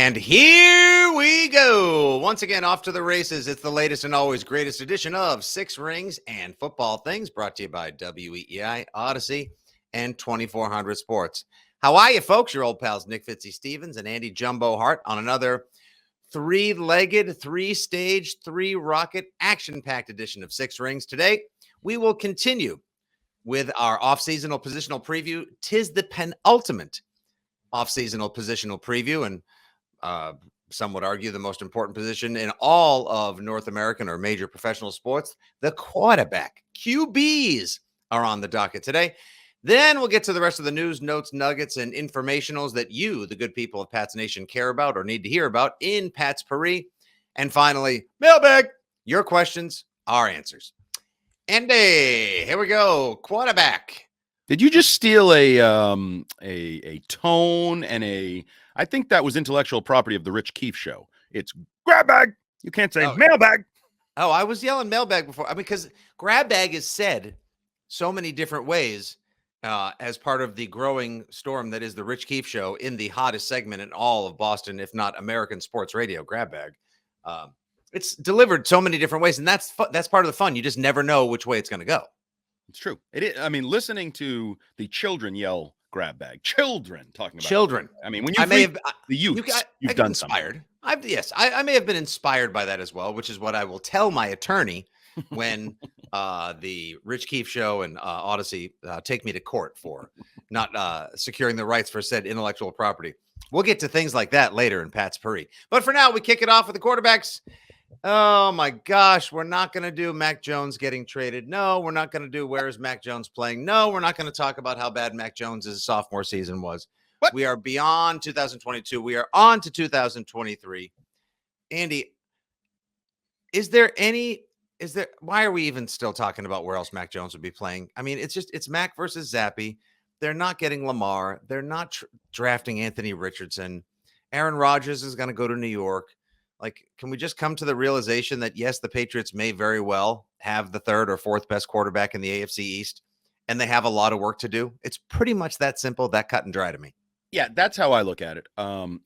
And here we go. Once again, off to the races. It's the latest and always greatest edition of Six Rings and Football Things, brought to you by WEEI, Odyssey, and 2400 Sports. How are you, folks? Your old pals Nick Fitzy Stevens and Andy Jumbo Hart on another three-legged, three-stage, three-rocket, action-packed edition of Six Rings. Today, we will continue with our off-seasonal positional preview. 'Tis the penultimate off-seasonal positional preview, and some would argue the most important position in all of North American or major professional sports, the quarterback. QBs are on the docket today. Then we'll get to the rest of the news, notes, nuggets, and informationals that you, the good people of Pats Nation, care about or need to hear about in Pat's Paris. And finally, mailbag, your questions, our answers. Andy, here we go. Quarterback. Did you just steal a tone and I think that was intellectual property of the Rich Keefe show. It's grab bag. You can't say mailbag. Oh, I was yelling mailbag before. I mean, because grab bag is said so many different ways as part of the growing storm that is the Rich Keefe show in the hottest segment in all of Boston, if not American sports radio, grab bag. It's delivered so many different ways, and that's part of the fun. You just never know which way it's going to go. It's true. It is. I mean, listening to the children yell grab bag, children talking about children. It. I mean, when you the youth, you've done inspired. Something. I may have been inspired by that as well, which is what I will tell my attorney when the Rich Keefe show and Odyssey take me to court for not securing the rights for said intellectual property. We'll get to things like that later in Pat's Paris. But for now, we kick it off with the quarterbacks. Oh my gosh, we're not going to do Mac Jones getting traded. No, we're not going to do where is Mac Jones playing. No, we're not going to talk about how bad Mac Jones' sophomore season was. What? We are beyond 2022. We are on to 2023. Andy, why are we even still talking about where else Mac Jones would be playing? I mean, it's Mac versus Zappy. They're not getting Lamar. They're not drafting Anthony Richardson. Aaron Rodgers is going to go to New York. Like, can we just come to the realization that, yes, the Patriots may very well have the third or fourth best quarterback in the AFC East, and they have a lot of work to do? It's pretty much that simple, that cut and dry to me. Yeah, that's how I look at it.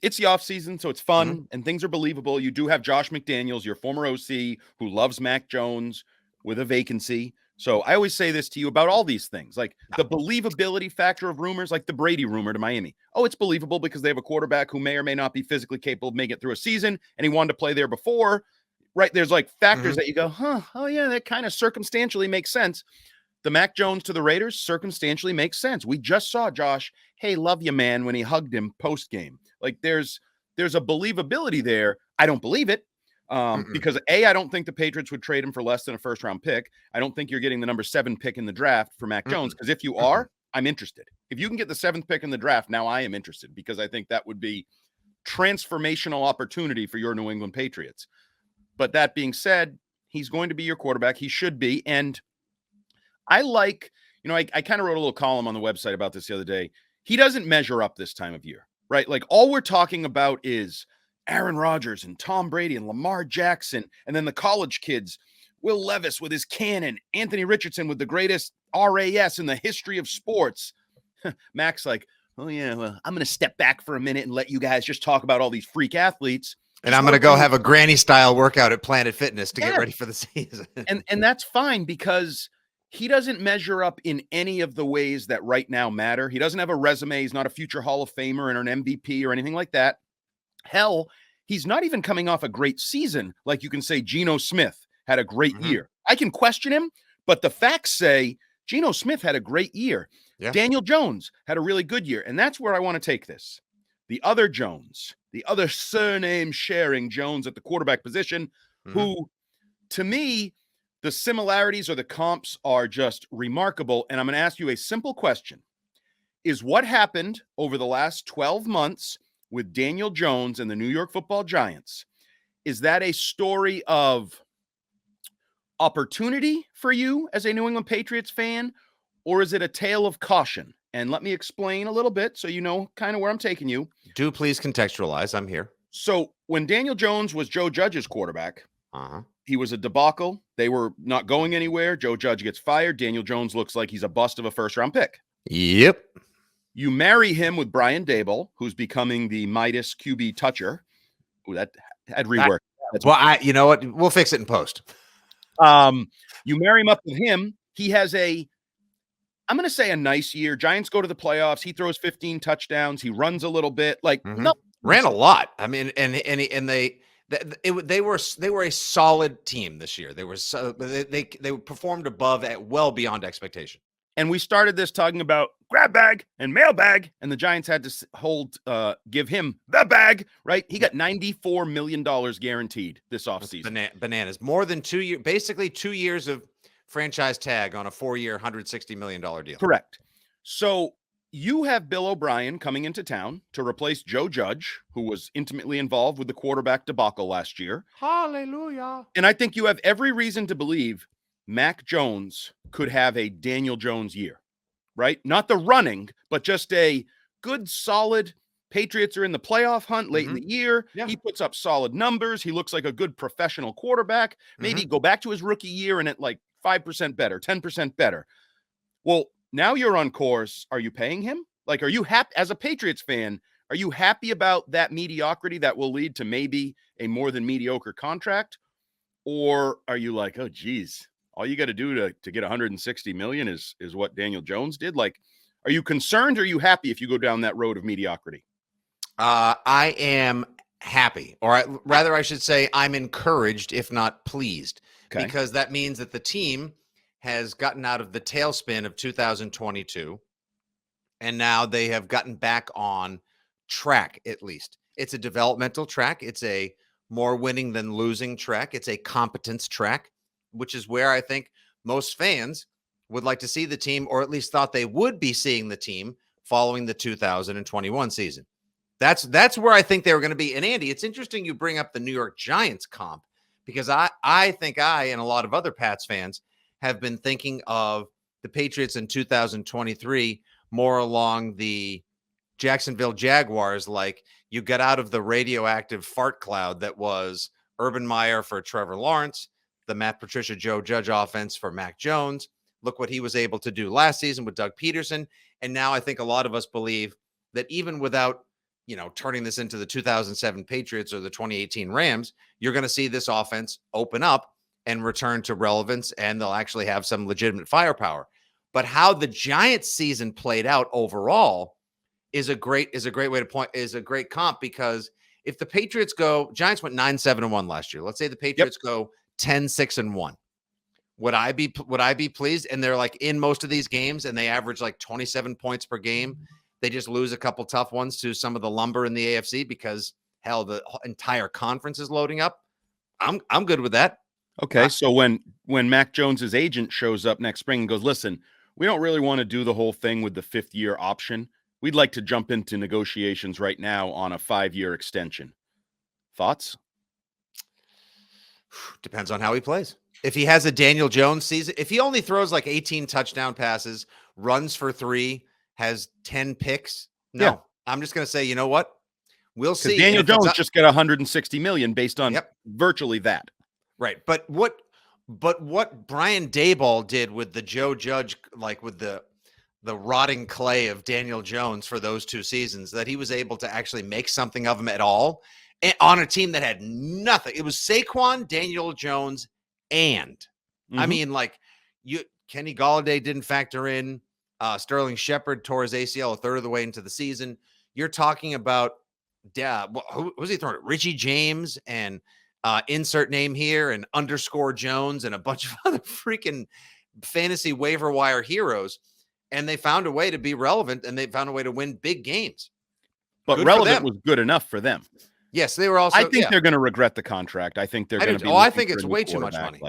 It's the offseason, so it's fun, and things are believable. You do have Josh McDaniels, your former OC, who loves Mac Jones with a vacancy. So I always say this to you about all these things, like the believability factor of rumors, like the Brady rumor to Miami. Oh, it's believable because they have a quarterback who may or may not be physically capable of making it through a season, and he wanted to play there before, right? There's like factors that you go, oh yeah, that kind of circumstantially makes sense. The Mac Jones to the Raiders circumstantially makes sense. We just saw Josh, hey, love you, man, when he hugged him post-game. Like there's a believability there. I don't believe it. Because I don't think the Patriots would trade him for less than a first-round pick. I don't think you're getting the number 7 pick in the draft for Mac Jones, because if you are, I'm interested. If you can get the 7th pick in the draft, now I am interested, because I think that would be transformational opportunity for your New England Patriots. But that being said, he's going to be your quarterback. He should be. And I like, I kind of wrote a little column on the website about this the other day. He doesn't measure up this time of year, right? Like all we're talking about is Aaron Rodgers and Tom Brady and Lamar Jackson, and then the college kids, Will Levis with his cannon, Anthony Richardson with the greatest RAS in the history of sports. Mac's like, oh yeah, well, I'm going to step back for a minute and let you guys just talk about all these freak athletes. And I'm going to go have a granny style workout at Planet Fitness to get ready for the season. and that's fine, because he doesn't measure up in any of the ways that right now matter. He doesn't have a resume. He's not a future Hall of Famer and an MVP or anything like that. Hell, he's not even coming off a great season. Like you can say Geno Smith had a great year. I can question him, but the facts say Geno Smith had a great year. Yeah. Daniel Jones had a really good year. And that's where I want to take this. The other Jones, the other surname sharing Jones at the quarterback position, who to me, the similarities or the comps are just remarkable. And I'm going to ask you a simple question. Is what happened over the last 12 months with Daniel Jones and the New York Football Giants, is that a story of opportunity for you as a New England Patriots fan, or is it a tale of caution? And let me explain a little bit so you know kind of where I'm taking you. Do please contextualize. I'm here. So when Daniel Jones was Joe Judge's quarterback, he was a debacle. They were not going anywhere. Joe Judge gets fired. Daniel Jones looks like he's a bust of a first-round pick. Yep. You marry him with Brian Daboll, who's becoming the Midas QB toucher. Ooh, that had reworked. Well, you know what? We'll fix it in post. You marry him up with him. He has I'm going to say a nice year. Giants go to the playoffs. He throws 15 touchdowns. He runs a little bit. Like ran a lot. I mean, and they were a solid team this year. They performed above well beyond expectation. And we started this talking about grab bag and mailbag, and the Giants had to give him the bag, right? He got $94 million guaranteed this offseason. Bananas. More than 2 years, basically 2 years of franchise tag on a 4-year, $160 million deal. Correct. So you have Bill O'Brien coming into town to replace Joe Judge, who was intimately involved with the quarterback debacle last year. Hallelujah. And I think you have every reason to believe Mac Jones could have a Daniel Jones year, right? Not the running, but just a good, solid. Patriots are in the playoff hunt late in the year. Yeah. He puts up solid numbers. He looks like a good professional quarterback. Maybe go back to his rookie year and at like 5% better, 10% better. Well, now you're on course. Are you paying him? Like, are you happy as a Patriots fan? Are you happy about that mediocrity that will lead to maybe a more than mediocre contract? Or are you like, oh, geez, all you got to do to get 160 million is what Daniel Jones did? Like, are you concerned or are you happy if you go down that road of mediocrity? I am happy, or rather I should say I'm encouraged, if not pleased, because that means that the team has gotten out of the tailspin of 2022, and now they have gotten back on track. At least it's a developmental track. It's a more winning than losing track. It's a competence track, which is where I think most fans would like to see the team, or at least thought they would be seeing the team following the 2021 season. That's where I think they were going to be. And Andy, it's interesting you bring up the New York Giants comp, because I think I and a lot of other Pats fans have been thinking of the Patriots in 2023 more along the Jacksonville Jaguars, like you got out of the radioactive fart cloud that was Urban Meyer for Trevor Lawrence, the Matt Patricia Joe Judge offense for Mac Jones. Look what he was able to do last season with Doug Peterson. And now I think a lot of us believe that even without, turning this into the 2007 Patriots or the 2018 Rams, you're going to see this offense open up and return to relevance, and they'll actually have some legitimate firepower. But how the Giants season played out overall is a great way to point, is a great comp, because if the Patriots Giants went 9-7-1 last year. Let's say the Patriots go 10-6-1. Would I be pleased? And they're like in most of these games and they average like 27 points per game. They just lose a couple tough ones to some of the lumber in the AFC because hell, the entire conference is loading up. I'm good with that. Okay. So when Mac Jones's agent shows up next spring and goes, listen, we don't really want to do the whole thing with the 5th-year option. We'd like to jump into negotiations right now on a 5-year extension. Thoughts? Depends on how he plays. If he has a Daniel Jones season, if he only throws like 18 touchdown passes, runs for 3, has 10 picks, I'm just going to say, you know what? We'll see. Daniel Jones just got 160 million based on virtually that. Right. But what Brian Daboll did with the Joe Judge, like with the rotting clay of Daniel Jones for those 2 seasons, that he was able to actually make something of him at all on a team that had nothing. It was Saquon, Daniel Jones, and I mean, like Kenny Golladay didn't factor in. Sterling Shepard tore his ACL a third of the way into the season. You're talking about who was he throwing? Richie James and insert name here and underscore Jones and a bunch of other freaking fantasy waiver wire heroes. And they found a way to be relevant, and they found a way to win big games. But relevant was good enough for them. Yes, they were also. I think they're going to regret the contract. I think they're going to be. I think it's way too much money.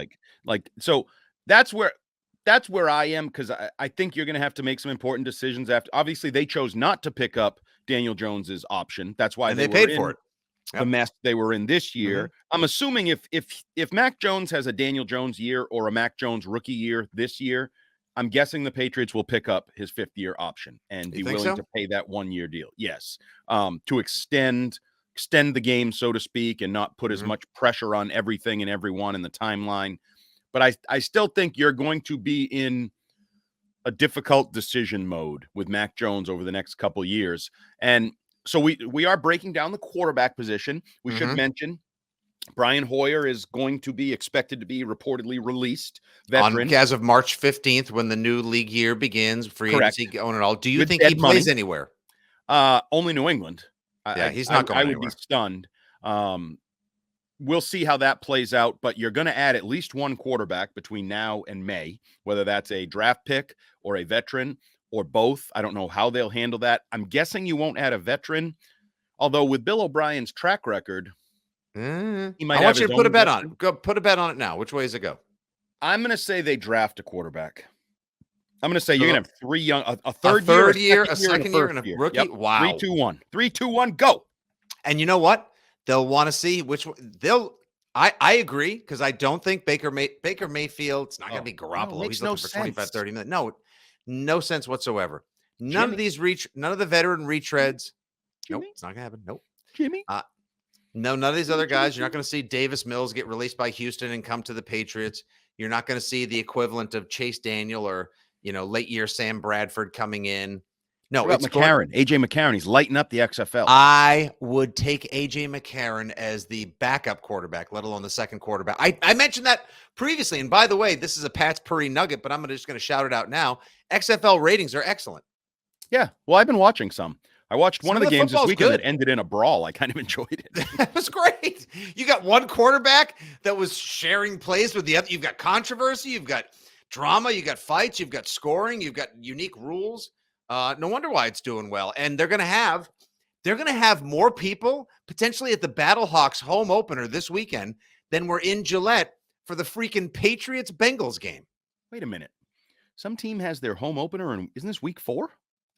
So that's where I am, because I think you're going to have to make some important decisions after. Obviously, they chose not to pick up Daniel Jones's option. That's why they paid for it. The mess they were in this year. I'm assuming if Mac Jones has a Daniel Jones year or a Mac Jones rookie year this year, I'm guessing the Patriots will pick up his 5th-year option and be willing to pay that 1-year deal. Yes, to extend the game, so to speak, and not put as much pressure on everything and everyone in the timeline. But I still think you're going to be in a difficult decision mode with Mac Jones over the next couple years. And So we are breaking down the quarterback position. We should mention Brian Hoyer is going to be expected to be reportedly released. Veteran. As of March 15th, when the new league year begins, free agency going and all. Do you With think dead he plays money. anywhere? Only New England. Yeah, he's not going I anywhere. would be stunned. We'll see how that plays out, but you're going to add at least one quarterback between now and May, whether that's a draft pick or a veteran or both. I don't know how they'll handle that. I'm guessing you won't add a veteran, although with Bill O'Brien's track record, he might I want you to put a bet veteran. on it. Go put a bet on it now. Which way does it go? I'm going to say they draft a quarterback. I'm going to say you're going to have three young, a third year, a second year, and a year. rookie. Yep. Wow. 3-2-1. 3-2-1, go. And you know what? They'll want to see which they'll. I agree, because I don't think Baker Mayfield. It's not going to be Garoppolo. He's looking for 25, 30 minutes. No sense whatsoever. None of the veteran retreads. Nope, it's not going to happen. Nope. Jimmy. No, none of these other guys. You're not going to see Davis Mills get released by Houston and come to the Patriots. You're not going to see the equivalent of Chase Daniel or, late year Sam Bradford coming in. No, it's McCarron. AJ McCarron. He's lighting up the XFL. I would take AJ McCarron as the backup quarterback, let alone the second quarterback. I mentioned that previously. And by the way, this is a Pat's Purry nugget, but I'm just going to shout it out now. XFL ratings are excellent. Yeah. Well, I've been watching some. I watched one of the games this weekend that ended in a brawl. I kind of enjoyed it. That was great. You got one quarterback that was sharing plays with the other. You've got controversy. You've got drama. You've got fights. You've got scoring. You've got unique rules. No wonder why it's doing well. And they're going to have more people potentially at the Battlehawks home opener this weekend than were in Gillette for the freaking Patriots Bengals game. Wait a minute. Some team has their home opener, and isn't this week 4?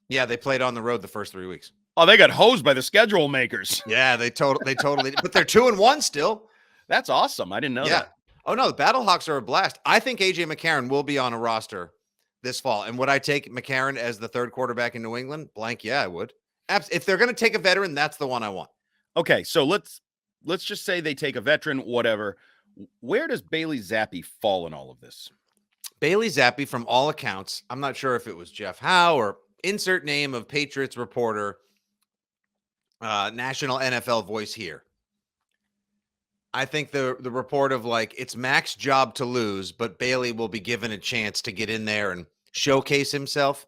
Yeah, they played on the road the first 3 weeks. Oh, they got hosed by the schedule makers. Yeah, they totally but they're 2-1 still. That's awesome. I didn't know that. Oh no, the Battlehawks are a blast. I think AJ McCarron will be on a roster this fall. And would I take McCarron as the third quarterback in New England? Blank, yeah, I would. If they're going to take a veteran, that's the one I want. Okay, so let's just say they take a veteran, whatever. Where does Bailey Zappi fall in all of this? Bailey Zappi, from all accounts, I'm not sure if it was Jeff Howe or insert name of Patriots reporter, national NFL voice here. I think the report of it's Mac's job to lose, but Bailey will be given a chance to get in there and showcase himself.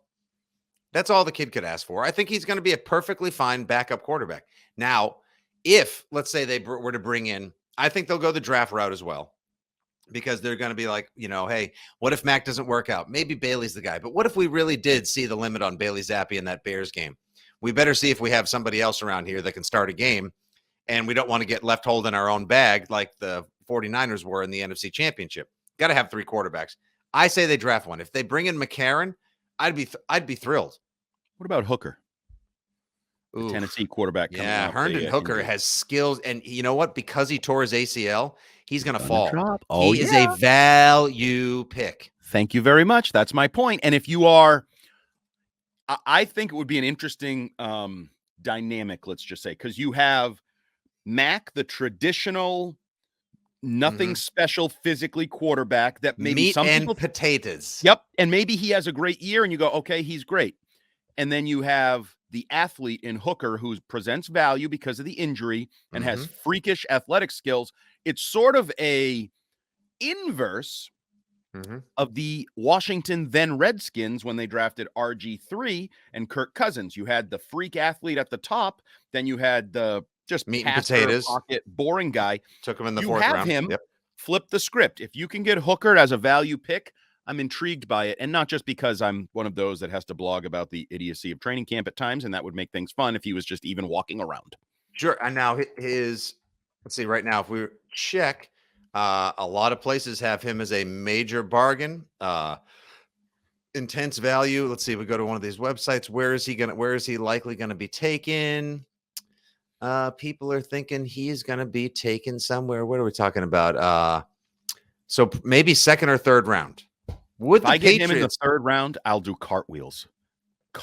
That's all the kid could ask for. I think he's going to be a perfectly fine backup quarterback. Now, if, let's say they were to bring in, I think they'll go the draft route as well, because they're going to be like, hey, what if Mac doesn't work out? Maybe Bailey's the guy. But what if we really did see the limit on Bailey Zappi in that Bears game? We better see if we have somebody else around here that can start a game, and we don't want to get left holding our own bag like the 49ers were in the NFC Championship. Got to have 3 quarterbacks. I say they draft one. If they bring in McCarron, I'd be thrilled. What about Hooker? Tennessee quarterback. Yeah, Herndon Hooker has skills, and you know what? Because he tore his ACL, he's going to fall. He is a value pick. Thank you very much. That's my point. And if you are, I think it would be an interesting dynamic, let's just say, because you have Mac, the traditional, nothing special physically quarterback that maybe meat some and people, potatoes. Yep. And maybe he has a great year and you go, okay, he's great. And then you have the athlete in Hooker who presents value because of the injury and has freakish athletic skills. It's sort of a inverse of the Washington then Redskins when they drafted RG3 and Kirk Cousins. You had the freak athlete at the top, then you had the just meat and potatoes, pocket, boring guy. Took him in the 4th round. Him flip the script. If you can get Hooker as a value pick, I'm intrigued by it. And not just because I'm one of those that has to blog about the idiocy of training camp at times, and that would make things fun if he was just even walking around. Sure. And now let's see, right now, if we check, a lot of places have him as a major bargain, intense value. Let's see, we go to one of these websites. Where is he likely going to be taken? People are thinking he's going to be taken somewhere. What are we talking about? So maybe 2nd or 3rd round. If I get him in the 3rd round, I'll do cartwheels.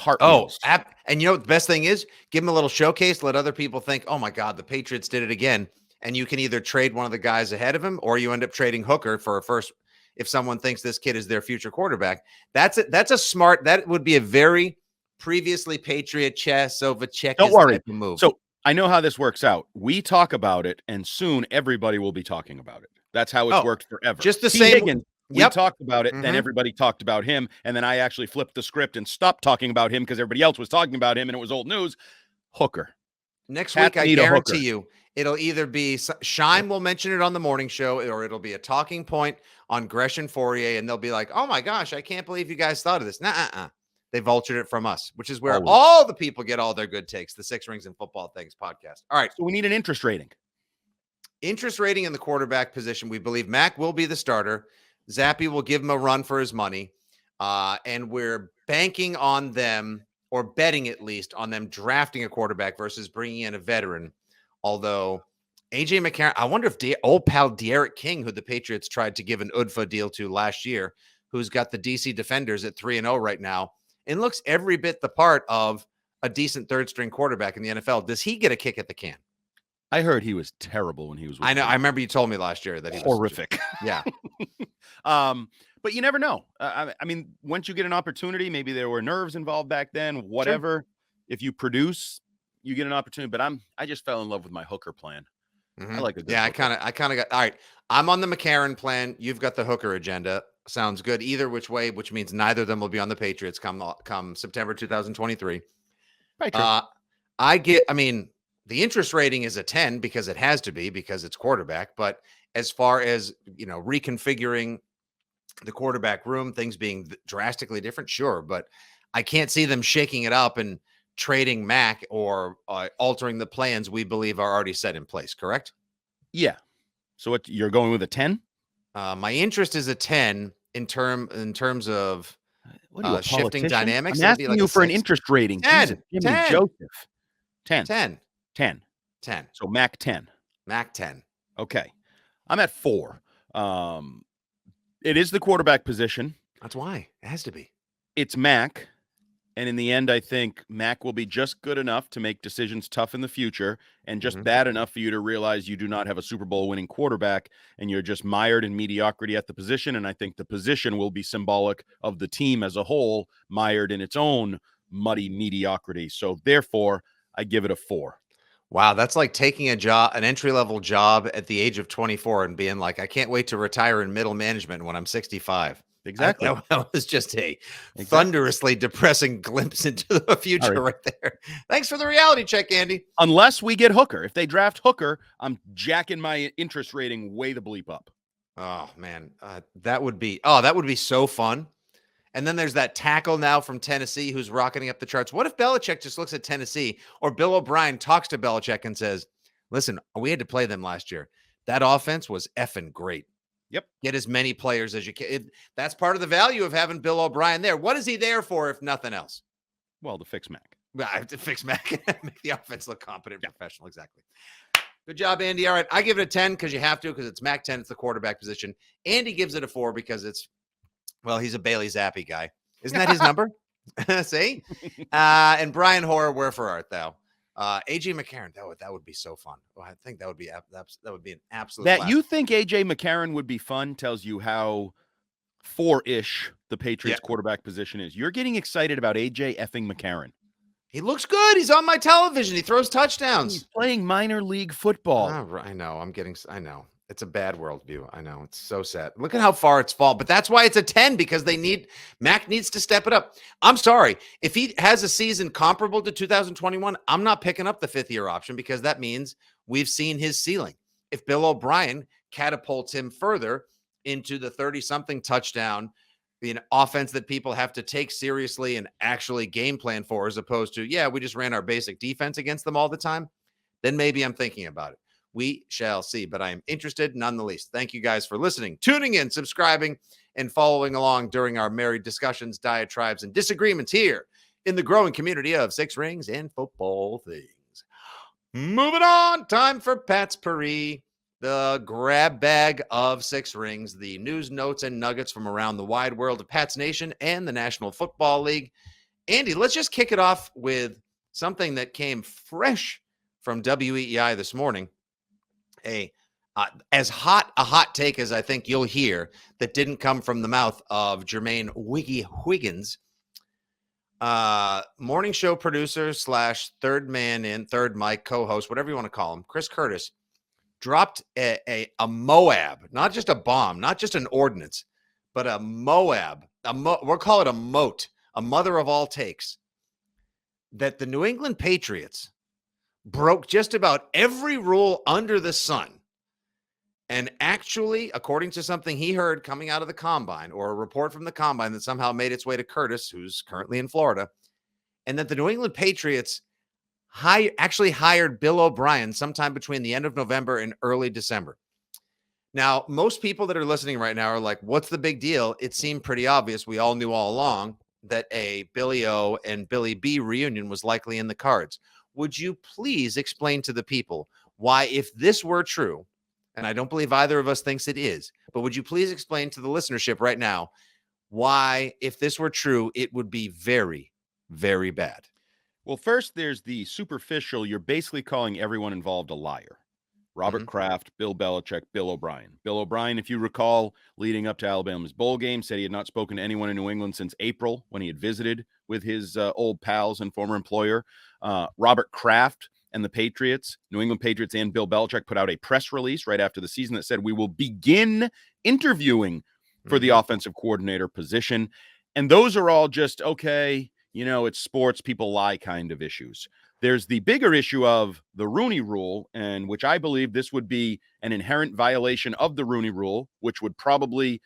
And you know what the best thing is? Give him a little showcase. Let other people think, oh my God, the Patriots did it again. And you can either trade one of the guys ahead of him, or you end up trading Hooker for a first. If someone thinks this kid is their future quarterback, that would be a very previously Patriot chess over checkers Don't worry. type of move. So I know how this works out. We talk about it, and soon everybody will be talking about it. That's how it's worked forever. Just the T. same. Higgins, we talked about it, then everybody talked about him, and then I actually flipped the script and stopped talking about him because everybody else was talking about him, and it was old news. Hooker. Next week, I guarantee you, it'll either be Shime will mention it on the morning show, or it'll be a talking point on Gresham Fourier, and they'll be like, "Oh my gosh, I can't believe you guys thought of this." Nah, they vultured it from us, which is where all the people get all their good takes. The Six Rings and Football Things podcast. All right, so we need an interest rating. Interest rating in the quarterback position. We believe Mac will be the starter. Zappy will give him a run for his money, and we're banking on them, or betting at least on them drafting a quarterback versus bringing in a veteran. Although AJ McCarron, I wonder if old pal De'Aaron King, who the Patriots tried to give an UDFA deal to last year, who's got the DC Defenders at 3-0 right now, and looks every bit the part of a decent third string quarterback in the NFL. Does he get a kick at the can? I heard he was terrible when he was with I know. me. I remember you told me last year that he was horrific. Yeah. But you never know. I mean, once you get an opportunity, maybe there were nerves involved back then, whatever. Sure. If you produce, you get an opportunity. But I just fell in love with my Hooker plan. I like a good I kind of got, all right. I'm on the McCarron plan. You've got the Hooker agenda. Sounds good. Either which way, which means neither of them will be on the Patriots come September 2023. The interest rating is a 10 because it has to be, because it's quarterback. But as far as, reconfiguring the quarterback room, things being drastically different, sure. But I can't see them shaking it up and trading Mac or altering the plans we believe are already set in place. Correct? Yeah. So what, you're going with a 10? My interest is a 10 in terms of what are you, shifting dynamics. I'm asking you for an interest rating. 10. Jesus, 10. Joseph. 10. 10. 10. 10. So Mac 10. Mac 10. Okay. I'm at 4. It is the quarterback position. That's why. It has to be. It's Mac. And in the end, I think Mac will be just good enough to make decisions tough in the future, and just bad enough for you to realize you do not have a Super Bowl winning quarterback, and you're just mired in mediocrity at the position. And I think the position will be symbolic of the team as a whole, mired in its own muddy mediocrity. So therefore, I give it a 4. Wow, that's like taking an entry-level job at the age of 24 and being like, I can't wait to retire in middle management when I'm 65. Exactly. That was just a thunderously depressing glimpse into the future right there. Thanks for the reality check, Andy. Unless we get Hooker. If they draft Hooker, I'm jacking my interest rating way the bleep up. Oh, man. That would be so fun. And then there's that tackle now from Tennessee who's rocketing up the charts. What if Belichick just looks at Tennessee, or Bill O'Brien talks to Belichick and says, listen, we had to play them last year. That offense was effing great. Yep. Get as many players as you can. That's part of the value of having Bill O'Brien there. What is he there for if nothing else? Well, to fix Mac. To fix Mac. Make the offense look competent, professional. Exactly. Good job, Andy. All right. I give it a 10 because you have to, because it's Mac 10. It's the quarterback position. Andy gives it a 4 because he's a Bailey Zappi guy. Isn't that his number? See? And Brian Hoare, where for art thou? AJ McCarron, that would be so fun. Well, I think that would be an absolute that blast. You think AJ McCarron would be fun tells you how 4-ish the Patriots quarterback position is. You're getting excited about AJ effing McCarron. He looks good. He's on my television. He throws touchdowns. He's playing minor league football. I know. I know. It's a bad worldview. I know. It's so sad. Look at how far it's fallen. But that's why it's a 10, because Mac needs to step it up. I'm sorry. If he has a season comparable to 2021, I'm not picking up the 5th-year option, because that means we've seen his ceiling. If Bill O'Brien catapults him further into the 30-something touchdown, an offense that people have to take seriously and actually game plan for, as opposed to, we just ran our basic defense against them all the time, then maybe I'm thinking about it. We shall see, but I am interested none the least. Thank you guys for listening, tuning in, subscribing, and following along during our merry discussions, diatribes, and disagreements here in the growing community of Six Rings and Football Things. Moving on, time for Pat's Paris, the grab bag of Six Rings, the news, notes, and nuggets from around the wide world of Pat's Nation and the National Football League. Andy, let's just kick it off with something that came fresh from WEEI this morning. As hot a hot take as I think you'll hear that didn't come from the mouth of Jermaine Wiggy Higgins. Morning show producer slash third man in, third mic co-host, whatever you want to call him, Chris Curtis, dropped a Moab, not just a bomb, not just an ordinance, but a Moab. We'll call it a moat, a mother of all takes, that the New England Patriots broke just about every rule under the sun. And actually, according to something he heard coming out of the combine, or a report from the combine that somehow made its way to Curtis, who's currently in Florida, and that the New England Patriots actually hired Bill O'Brien sometime between the end of November and early December. Now, most people that are listening right now are like, what's the big deal? It seemed pretty obvious. We all knew all along that a Billy O and Billy B reunion was likely in the cards. Would you please explain to the people why, if this were true, and I don't believe either of us thinks it is, but would you please explain to the listenership right now why, if this were true, it would be very, very bad? Well, first, there's the superficial. You're basically calling everyone involved a liar. Robert Kraft, Bill Belichick, Bill O'Brien. Bill O'Brien, if you recall, leading up to Alabama's bowl game, said he had not spoken to anyone in New England since April when he had visited with his old pals and former employer. Robert Kraft and the Patriots, New England Patriots and Bill Belichick put out a press release right after the season that said, we will begin interviewing for the offensive coordinator position. And those are all just, okay, it's sports, people lie kind of issues. There's the bigger issue of the Rooney Rule, and which I believe this would be an inherent violation of the Rooney Rule, which would probably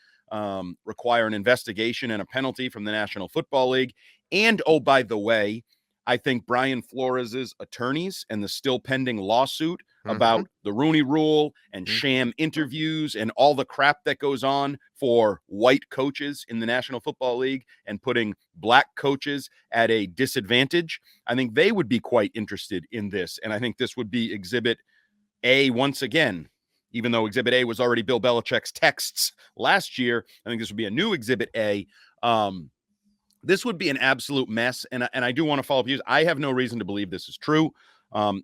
require an investigation and a penalty from the National Football League. And, oh, by the way, I think Brian Flores' attorneys and the still pending lawsuit about the Rooney Rule and sham interviews and all the crap that goes on for white coaches in the National Football League and putting black coaches at a disadvantage, I think they would be quite interested in this. And I think this would be Exhibit A once again. Even though Exhibit A was already Bill Belichick's texts last year, I think this would be a new Exhibit A. This would be an absolute mess. And I do want to follow up you. I have no reason to believe this is true.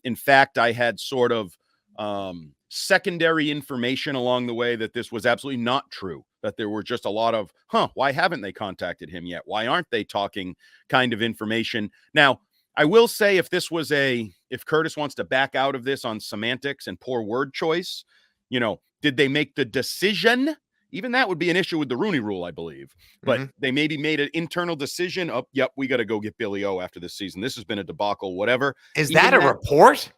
In fact, I had sort of secondary information along the way that this was absolutely not true, that there were just a lot of, why haven't they contacted him yet? Why aren't they talking kind of information? Now, I will say if Curtis wants to back out of this on semantics and poor word choice, did they make the decision? Even that would be an issue with the Rooney Rule, I believe. But they maybe made an internal decision of, yep, we got to go get Billy O after this season. This has been a debacle, whatever. Is that a report?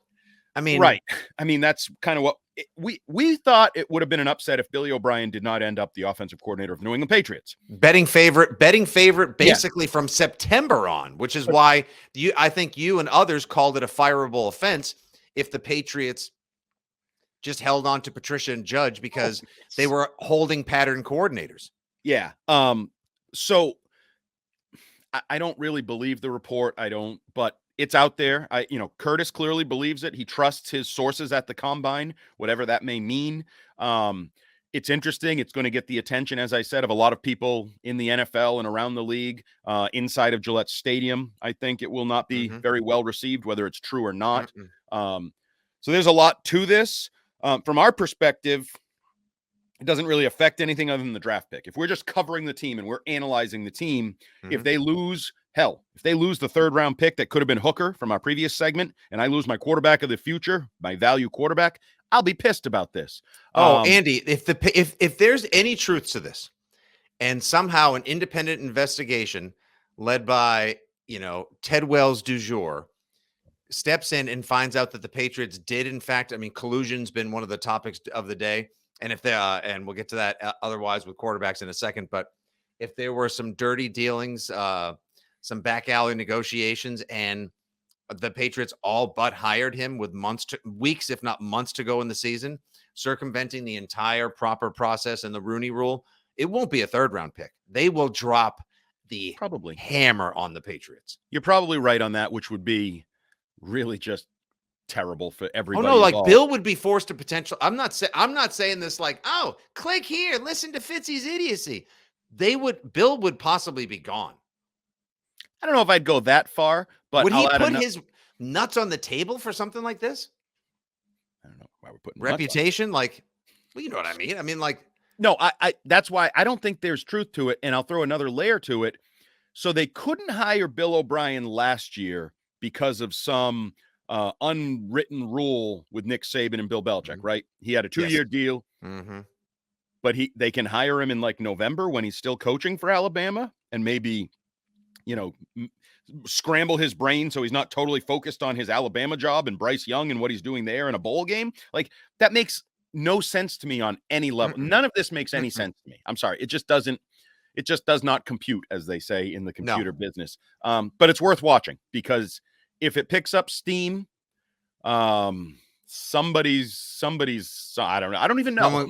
I mean, right. I mean, that's kind of what we thought it would have been an upset if Billy O'Brien did not end up the offensive coordinator of New England Patriots. Betting favorite basically from September on, which is why I think you and others called it a fireable offense if the Patriots just held on to Patricia and Judge because they were holding pattern coordinators. Yeah. So I don't really believe the report. But it's out there. Curtis clearly believes it. He trusts his sources at the combine, whatever that may mean. It's interesting. It's going to get the attention, as I said, of a lot of people in the NFL and around the league, inside of Gillette Stadium. I think it will not be very well received, whether it's true or not. So there's a lot to this. From our perspective, it doesn't really affect anything other than the draft pick. If we're just covering the team and we're analyzing the team, if they lose the third round pick that could have been Hooker from our previous segment, and I lose my quarterback of the future, my value quarterback, I'll be pissed about this. Andy, if there's any truth to this, and somehow an independent investigation led by Ted Wells du jour steps in and finds out that the Patriots did, in fact, collusion's been one of the topics of the day. And if they, and we'll get to that otherwise with quarterbacks in a second, but if there were some dirty dealings, some back alley negotiations, and the Patriots all but hired him with weeks, if not months to go in the season, circumventing the entire proper process and the Rooney Rule, it won't be a third round pick. They will drop the hammer on the Patriots. You're probably right on that, which would be really just terrible for everybody. Oh no, like Bill would be forced to potential. I'm not saying this like, oh, click here, listen to Fitzy's idiocy. Bill would possibly be gone. I don't know if I'd go that far, but would he put his nuts on the table for something like this? I don't know why we're putting reputation. Like, well, you know what I mean? No, I that's why I don't think there's truth to it. And I'll throw another layer to it. So they couldn't hire Bill O'Brien last year because of some unwritten rule with Nick Saban and Bill Belichick, right? He had a 2-year deal, but they can hire him in like November when he's still coaching for Alabama and maybe, scramble his brain so he's not totally focused on his Alabama job and Bryce Young and what he's doing there in a bowl game. Like, that makes no sense to me on any level. None of this makes any sense to me. I'm sorry. It just does not compute, as they say in the computer business. But it's worth watching because if it picks up steam, somebody's, I don't know. I don't even know.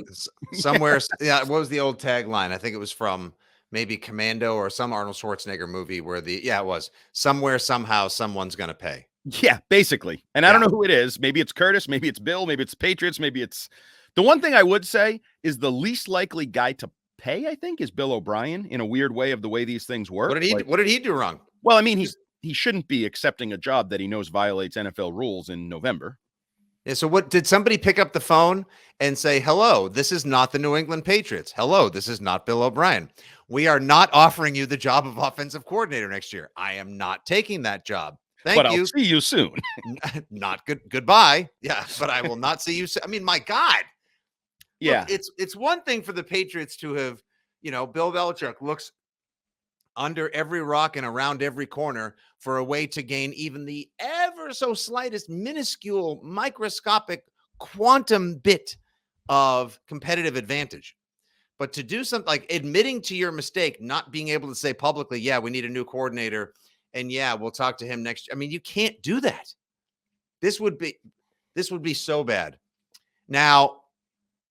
Somewhere. Yeah. What was the old tagline? I think it was from maybe Commando or some Arnold Schwarzenegger movie where it was somewhere, somehow, someone's going to pay. Yeah, basically. And I don't know who it is. Maybe it's Curtis. Maybe it's Bill. Maybe it's Patriots. Maybe it's the one thing I would say is the least likely guy to pay, I think, is Bill O'Brien in a weird way of the way these things work. What did he do wrong? Well, I mean, he shouldn't be accepting a job that he knows violates NFL rules in November. Yeah, so what did somebody pick up the phone and say, hello, this is not the New England Patriots. Hello, this is not Bill O'Brien. We are not offering you the job of offensive coordinator next year. I am not taking that job. Thank you. I'll see you soon. Not good. Goodbye. Yeah, but I will not see you. I mean, my God. Yeah. Look, it's one thing for the Patriots to have, Bill Belichick looks under every rock and around every corner for a way to gain even the ever so slightest, minuscule, microscopic quantum bit of competitive advantage. But to do something like admitting to your mistake, not being able to say publicly, yeah, we need a new coordinator, and yeah, we'll talk to him next. I mean, you can't do that. This would be so bad. Now,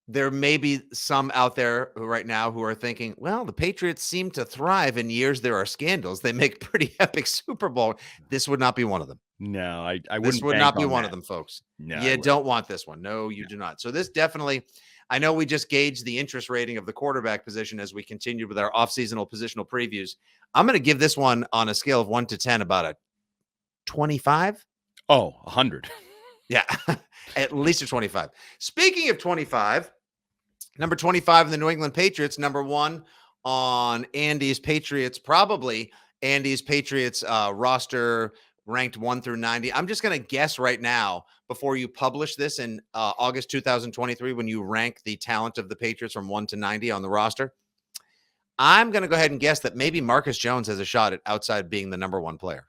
there may be some out there right now who are thinking, well, the Patriots seem to thrive in years there are scandals. They make pretty epic Super Bowl. This would not be one of them. No, I wouldn't. This would not be one of them, folks. No, you don't want this one. No, you do not. So this definitely, I know we just gauged the interest rating of the quarterback position as we continued with our off-seasonal positional previews. I'm going to give this one on a scale of 1 to 10 about a 25. Oh, 100. Yeah, at least a 25. Speaking of 25, number 25 in the New England Patriots, number 1 on Andy's Patriots, probably Andy's Patriots roster ranked 1 through 90. I'm just going to guess right now before you publish this in August 2023, when you rank the talent of the Patriots from 1 to 90 on the roster. I'm going to go ahead and guess that maybe Marcus Jones has a shot at outside being the number 1 player.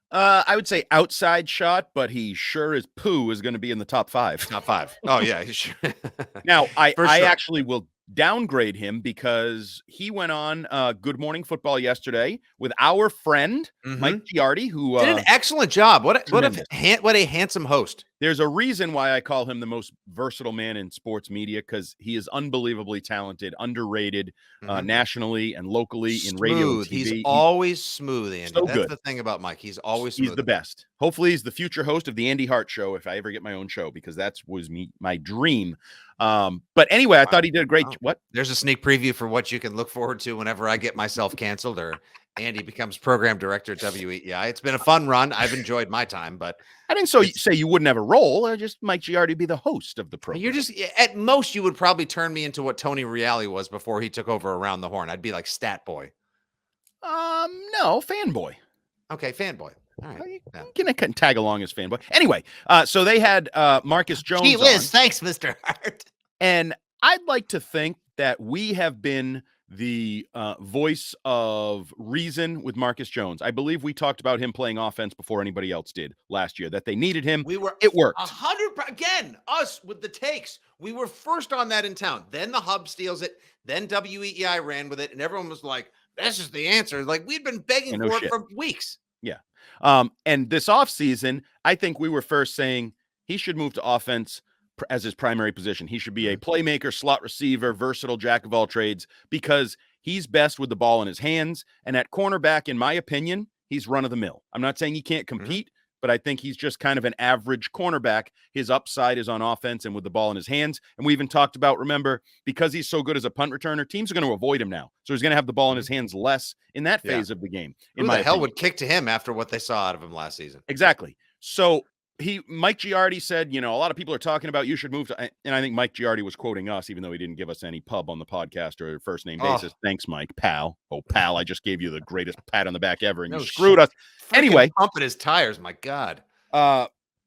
I would say outside shot, but he sure as poo is going to be in the top 5. Top 5. Oh, yeah. Sure. Now, I actually will downgrade him because he went on Good Morning Football yesterday with our friend, Mike Giardi, who did an excellent job. What a handsome host. There's a reason why I call him the most versatile man in sports media, because he is unbelievably talented, underrated nationally and locally in radio and TV. He's always smooth, Andy. So That's good. the thing about Mike. He's always smooth. He's the best. Hopefully he's the future host of the Andy Hart Show if I ever get my own show, because that was my dream. But anyway, I thought he did a great what? There's a sneak preview for what you can look forward to whenever I get myself canceled or Andy becomes program director at WEI. It's been a fun run. I've enjoyed my time, but I didn't say you wouldn't have a role. I just Mike Giardi be the host of the program. You're just, at most, you would probably turn me into what Tony Reale was before he took over Around the Horn. I'd be like Stat Boy. No, fanboy. Okay, fanboy. All right. I can tag along as fanboy. Anyway, so they had Marcus Jones. Gee whiz, thanks, Mr. Hart. And I'd like to think that we have been the voice of reason with Marcus Jones. I believe we talked about him playing offense before anybody else did last year, that they needed him. It worked. 100%. Again, us with the takes. We were first on that in town. Then the Hub steals it. Then WEEI ran with it. And everyone was like, this is the answer. Like, we'd been begging for it for weeks. Yeah. And this offseason, I think we were first saying he should move to offense as his primary position. He should be a playmaker, slot receiver, versatile jack of all trades, because he's best with the ball in his hands. And at cornerback, in my opinion, he's run of the mill. I'm not saying he can't compete, but I think he's just kind of an average cornerback. His upside is on offense and with the ball in his hands. And we even talked about, remember, because he's so good as a punt returner, teams are going to avoid him now. So he's going to have the ball in his hands less in that phase of the game. Who the hell would kick to him after what they saw out of him last season? Exactly. So Mike Giardi said, a lot of people are talking about you should move to, and I think Mike Giardi was quoting us, even though he didn't give us any pub on the podcast or first name basis. Thanks, Mike. Pal. Oh, pal. I just gave you the greatest pat on the back ever, and you screwed us. Anyway. Pumping his tires. My God.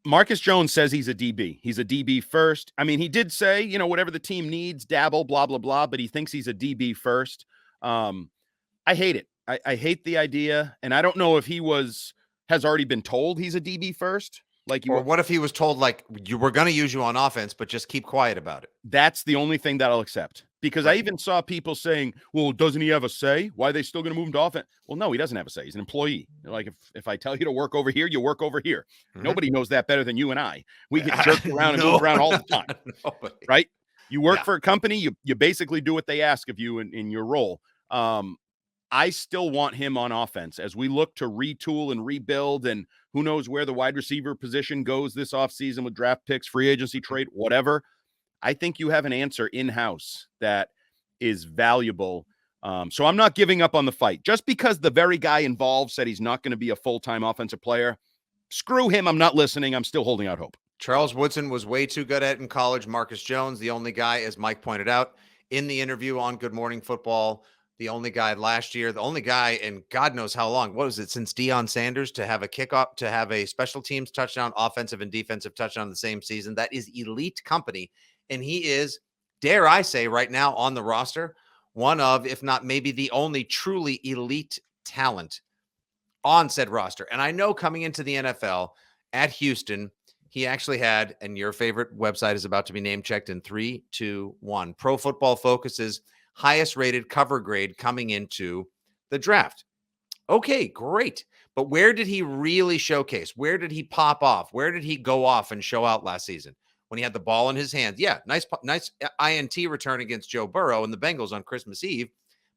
Marcus Jones says he's a DB. He's a DB first. I mean, he did say, whatever the team needs, dabble, blah, blah, blah, but he thinks he's a DB first. I hate it. I hate the idea. And I don't know if he has already been told he's a DB first. Or what if he was told, you were going to use you on offense, but just keep quiet about it? That's the only thing that I'll accept. Because I even saw people saying, well, doesn't he have a say? Why are they still going to move him to offense? Well, no, he doesn't have a say. He's an employee. Like, if I tell you to work over here, you work over here. Mm-hmm. Nobody knows that better than you and I. We get jerked around and move around all the time. Right? You work for a company, you basically do what they ask of you in your role. I still want him on offense as we look to retool and rebuild, and who knows where the wide receiver position goes this offseason with draft picks, free agency trade, whatever. I think you have an answer in-house that is valuable. So I'm not giving up on the fight. Just because the very guy involved said he's not going to be a full-time offensive player, screw him. I'm not listening. I'm still holding out hope. Charles Woodson was way too good at it in college. Marcus Jones, the only guy, as Mike pointed out, in the interview on Good Morning Football, the only guy last year, the only guy in God knows how long, what was it, since Deion Sanders to have a kickoff, to have a special teams touchdown, offensive and defensive touchdown in the same season. That is elite company. And he is, dare I say, right now on the roster, one of, if not maybe the only truly elite talent on said roster. And I know coming into the NFL at Houston, he actually had, and your favorite website is about to be name checked in 3, 2, 1. Pro Football Focus's highest rated cover grade coming into the draft. Okay, great. But where did he really showcase? Where did he pop off? Where did he go off and show out last season? When he had the ball in his hands. Yeah, nice INT return against Joe Burrow and the Bengals on Christmas Eve.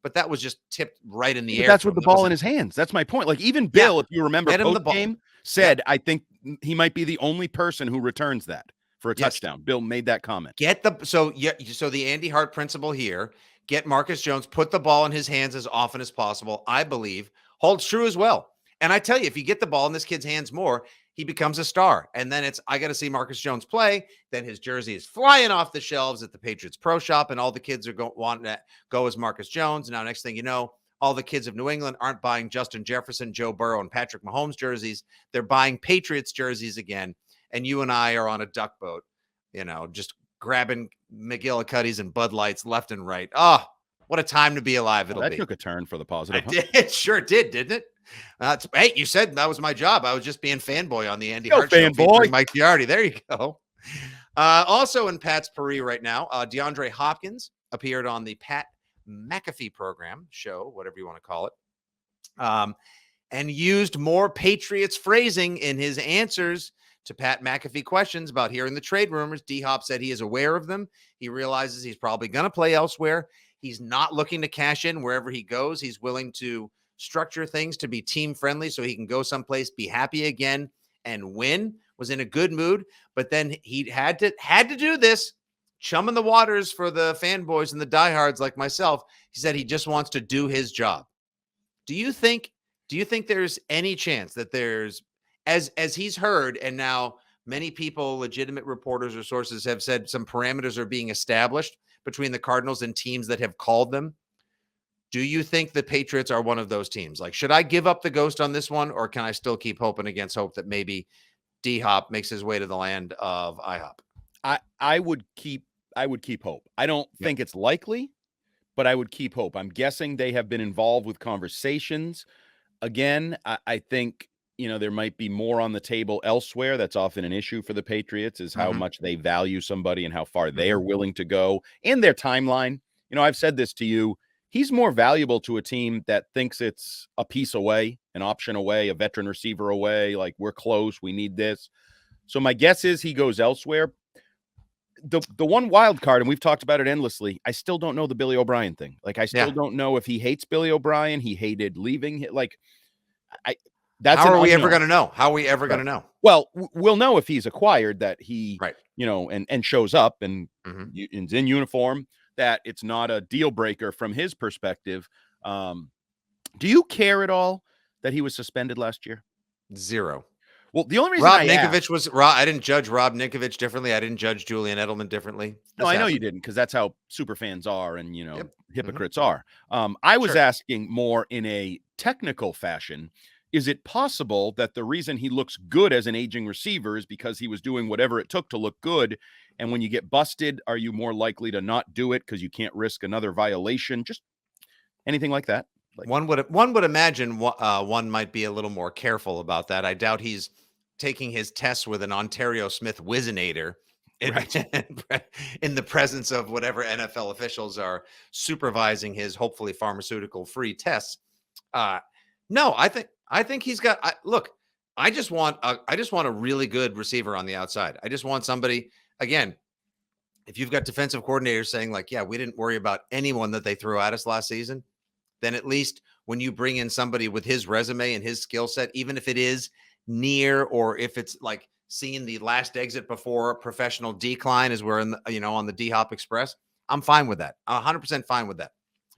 But that was just tipped right in the air. That's with the ball in his hands. That's my point. Like, even Bill, if you remember, post-game said, I think he might be the only person who returns that for a touchdown. Bill made that comment. So the Andy Hart principle here, get Marcus Jones, put the ball in his hands as often as possible, I believe, holds true as well. And I tell you, if you get the ball in this kid's hands more, he becomes a star. And then I got to see Marcus Jones play. Then his jersey is flying off the shelves at the Patriots Pro Shop, and all the kids are wanting to go as Marcus Jones. Now, next thing you know, all the kids of New England aren't buying Justin Jefferson, Joe Burrow, and Patrick Mahomes jerseys. They're buying Patriots jerseys again. And you and I are on a duck boat, just grabbing McGillicuddy's and Bud Lights left and right. Oh, what a time to be alive it'll be. That took a turn for the positive. It sure did, didn't it? Hey, you said that was my job. I was just being fanboy on the Andy Hart show. Fanboy. Mike Giardi. There you go. Also in Pat's Paris right now, DeAndre Hopkins appeared on the Pat McAfee program show, whatever you want to call it, and used more Patriots phrasing in his answers to Pat McAfee questions about hearing the trade rumors. D-Hop said he is aware of them. He realizes he's probably going to play elsewhere. He's not looking to cash in wherever he goes. He's willing to structure things to be team friendly so he can go someplace, be happy again, and win. Was in a good mood, but then he had to do this, chumming the waters for the fanboys and the diehards like myself. He said he just wants to do his job. Do you think there's any chance that there's, as he's heard, and now many people, legitimate reporters or sources, have said some parameters are being established between the Cardinals and teams that have called them? Do you think the Patriots are one of those teams? Like, should I give up the ghost on this one, or can I still keep hoping against hope that maybe D-Hop makes his way to the land of IHOP? I would keep hope. I don't think it's likely, but I would keep hope. I'm guessing they have been involved with conversations. Again, I think, there might be more on the table elsewhere. That's often an issue for the Patriots, is how much they value somebody and how far they are willing to go in their timeline. I've said this to you. He's more valuable to a team that thinks it's a piece away, an option away, a veteran receiver away. Like, we're close. We need this. So my guess is he goes elsewhere. The one wild card, and we've talked about it endlessly, I still don't know the Billy O'Brien thing. Like, I still don't know if he hates Billy O'Brien. He hated leaving. How are we ever going to know? How are we ever going to know? Well, we'll know if he's acquired, that he, and shows up and is in uniform, that it's not a deal breaker from his perspective. Do you care at all that he was suspended last year? Zero. Well, the only reason Rob I Ninkovich was I didn't judge Rob Ninkovich differently. I didn't judge Julian Edelman differently. No, This I know you happened. didn't, because that's how super fans are and, Yep. hypocrites are. I was Sure. asking more in a technical fashion. Is it possible that the reason he looks good as an aging receiver is because he was doing whatever it took to look good? And when you get busted, are you more likely to not do it because you can't risk another violation? Just anything like that? Like, One would imagine one might be a little more careful about that. I doubt he's taking his tests with an Ontario Smith Wizinator in, right. in the presence of whatever NFL officials are supervising his hopefully pharmaceutical free tests. No, I think he's got. Look, I just want a really good receiver on the outside. I just want somebody again. If you've got defensive coordinators saying like, yeah, we didn't worry about anyone that they threw at us last season, then at least when you bring in somebody with his resume and his skill set, even if it is near or if it's like seeing the last exit before professional decline as we're in the, on the D-Hop Express, I'm fine with that. I'm 100% fine with that.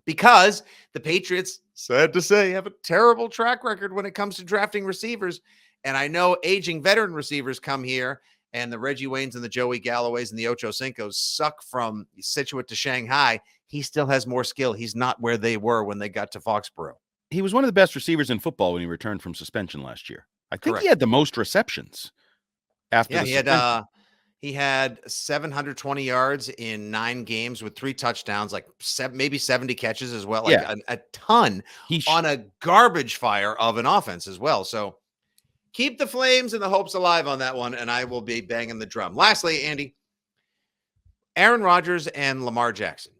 Because the Patriots, sad to say, have a terrible track record when it comes to drafting receivers. And I know aging veteran receivers come here and the Reggie Waynes and the Joey Galloways and the Ocho Cincos suck from Situate to Shanghai. He still has more skill. He's not where they were when they got to Foxborough. He was one of the best receivers in football when he returned from suspension last year. I think Correct. he had the most receptions after the suspension. He had 720 yards in 9 games with 3 touchdowns, like maybe 70 catches as well, like a ton on a garbage fire of an offense as well. So keep the flames and the hopes alive on that one, and I will be banging the drum. Lastly, Andy, Aaron Rodgers and Lamar Jackson.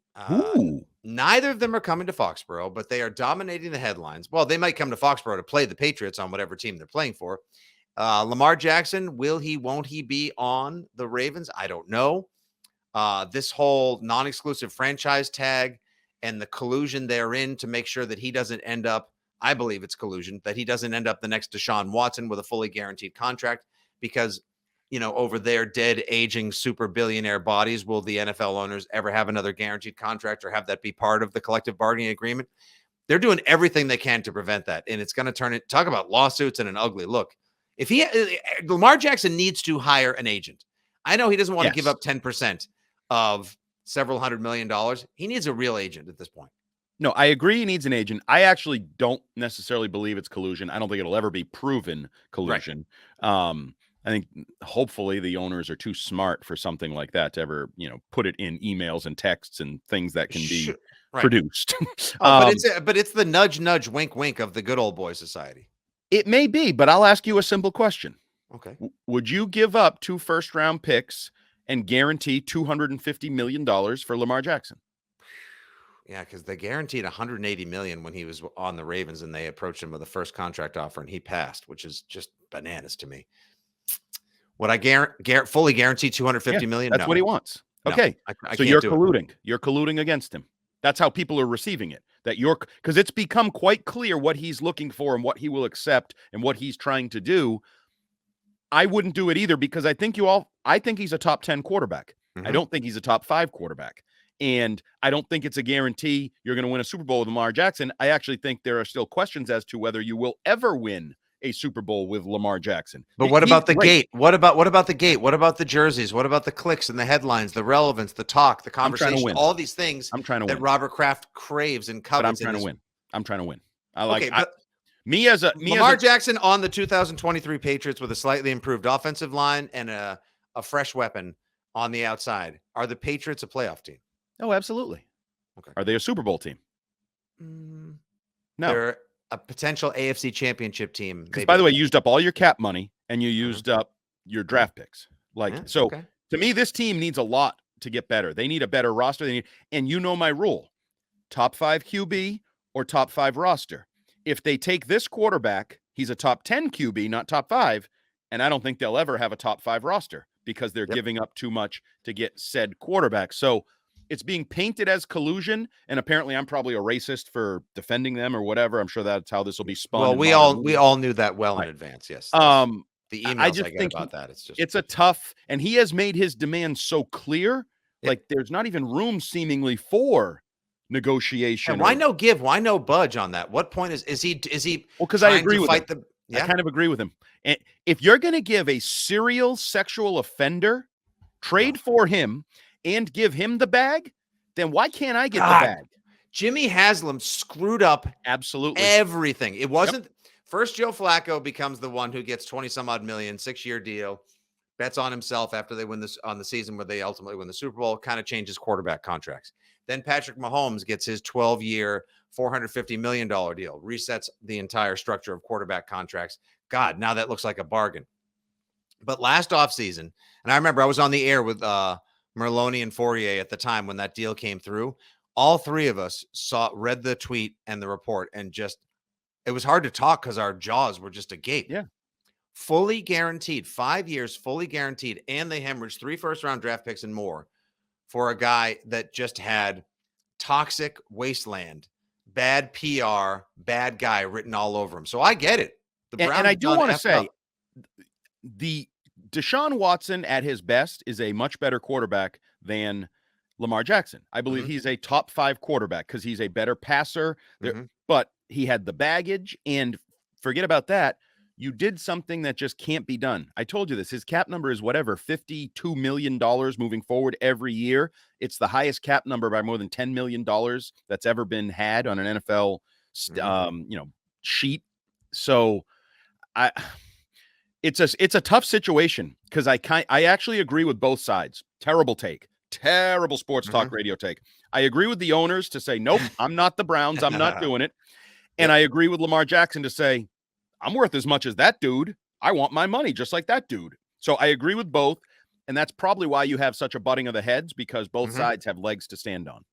Neither of them are coming to Foxborough, but they are dominating the headlines. Well, they might come to Foxborough to play the Patriots on whatever team they're playing for. Lamar Jackson, won't he be on the Ravens? I don't know. This whole non-exclusive franchise tag and the collusion therein to make sure that he doesn't end up, I believe it's collusion, that he doesn't end up the next Deshaun Watson with a fully guaranteed contract because, over their dead, aging, super billionaire bodies, will the NFL owners ever have another guaranteed contract or have that be part of the collective bargaining agreement? They're doing everything they can to prevent that. And it's going to talk about lawsuits and an ugly look. If Lamar Jackson needs to hire an agent. I know he doesn't want to give up 10% of several $100 million. He needs a real agent at this point. No, I agree he needs an agent. I actually don't necessarily believe it's collusion. I don't think it'll ever be proven collusion. Right. I think hopefully the owners are too smart for something like that to ever, put it in emails and texts and things that can be produced. But it's the nudge, nudge, wink, wink of the good old boy society. It may be, but I'll ask you a simple question. Okay. Would you give up 2 first-round picks and guarantee $250 million for Lamar Jackson? Yeah, because they guaranteed $180 million when he was on the Ravens, and they approached him with a first contract offer, and he passed, which is just bananas to me. Would I fully guarantee $250 million? That's what he wants. No, okay, I so you're colluding. You're colluding against him. That's how people are receiving it. Because it's become quite clear what he's looking for and what he will accept and what he's trying to do. I wouldn't do it either because I think he's a top 10 quarterback. Mm-hmm. I don't think he's a top 5 quarterback. And I don't think it's a guarantee you're going to win a Super Bowl with Lamar Jackson. I actually think there are still questions as to whether you will ever win a Super Bowl with Lamar Jackson. But what about the gate? What about the gate? What about the jerseys? What about the clicks and the headlines, the relevance, the talk, the conversation, all these things that Robert Kraft craves and covets? But I'm trying to win. Lamar Jackson on the 2023 Patriots with a slightly improved offensive line and a fresh weapon on the outside. Are the Patriots a playoff team? Oh, absolutely. Okay. Are they a Super Bowl team? No. They're a potential AFC championship team. Because, by the way, you used up all your cap money and you used up your draft picks. To me, this team needs a lot to get better. They need a better roster. And you know my rule, top 5 QB or top 5 roster. If they take this quarterback, he's a top 10 QB, not top 5. And I don't think they'll ever have a top 5 roster because they're giving up too much to get said quarterback. So it's being painted as collusion, and apparently I'm probably a racist for defending them or whatever. I'm sure that's how this will be spun. Well, we all knew that well in advance. Yes. The emails I get about that. It's a tough, and he has made his demands so clear. Yep. Like there's not even room seemingly for negotiation. And why no give? Why no budge on that? What point is he? Well, because I agree with fight the I Yeah. kind of agree with him. And if you're going to give a serial sexual offender, trade for him and give him the bag, then why can't I get the God, bag? Jimmy Haslam screwed up Absolutely. everything. It wasn't first Joe Flacco becomes the one who gets 20 some odd million, 6-year deal, bets on himself after they win this on the season where they ultimately win the Super Bowl, kind of changes quarterback contracts. Then Patrick Mahomes gets his 12-year, $450 million deal, resets the entire structure of quarterback contracts. God, now that looks like a bargain. But last offseason, and I remember I was on the air with Merloni and Fourier at the time when that deal came through. All three of us read the tweet and the report, and just it was hard to talk because our jaws were just agape. Yeah. Fully guaranteed, 5 years, fully guaranteed, and they hemorrhaged 3 first-round draft picks and more for a guy that just had toxic wasteland, bad PR, bad guy written all over him. So I get it. The Browns And I do done want to effed say, up. the Deshaun Watson at his best is a much better quarterback than Lamar Jackson. I believe he's a top 5 quarterback because he's a better passer, but he had the baggage, and forget about that. You did something that just can't be done. I told you this. His cap number is whatever, $52 million moving forward every year. It's the highest cap number by more than $10 million that's ever been had on an NFL, sheet. So it's a tough situation because I actually agree with both sides. Terrible sports talk radio take. I agree with the owners to say, nope, I'm not the Browns. I'm not doing it. And I agree with Lamar Jackson to say, I'm worth as much as that dude. I want my money just like that dude. So I agree with both. And that's probably why you have such a butting of the heads, because both sides have legs to stand on.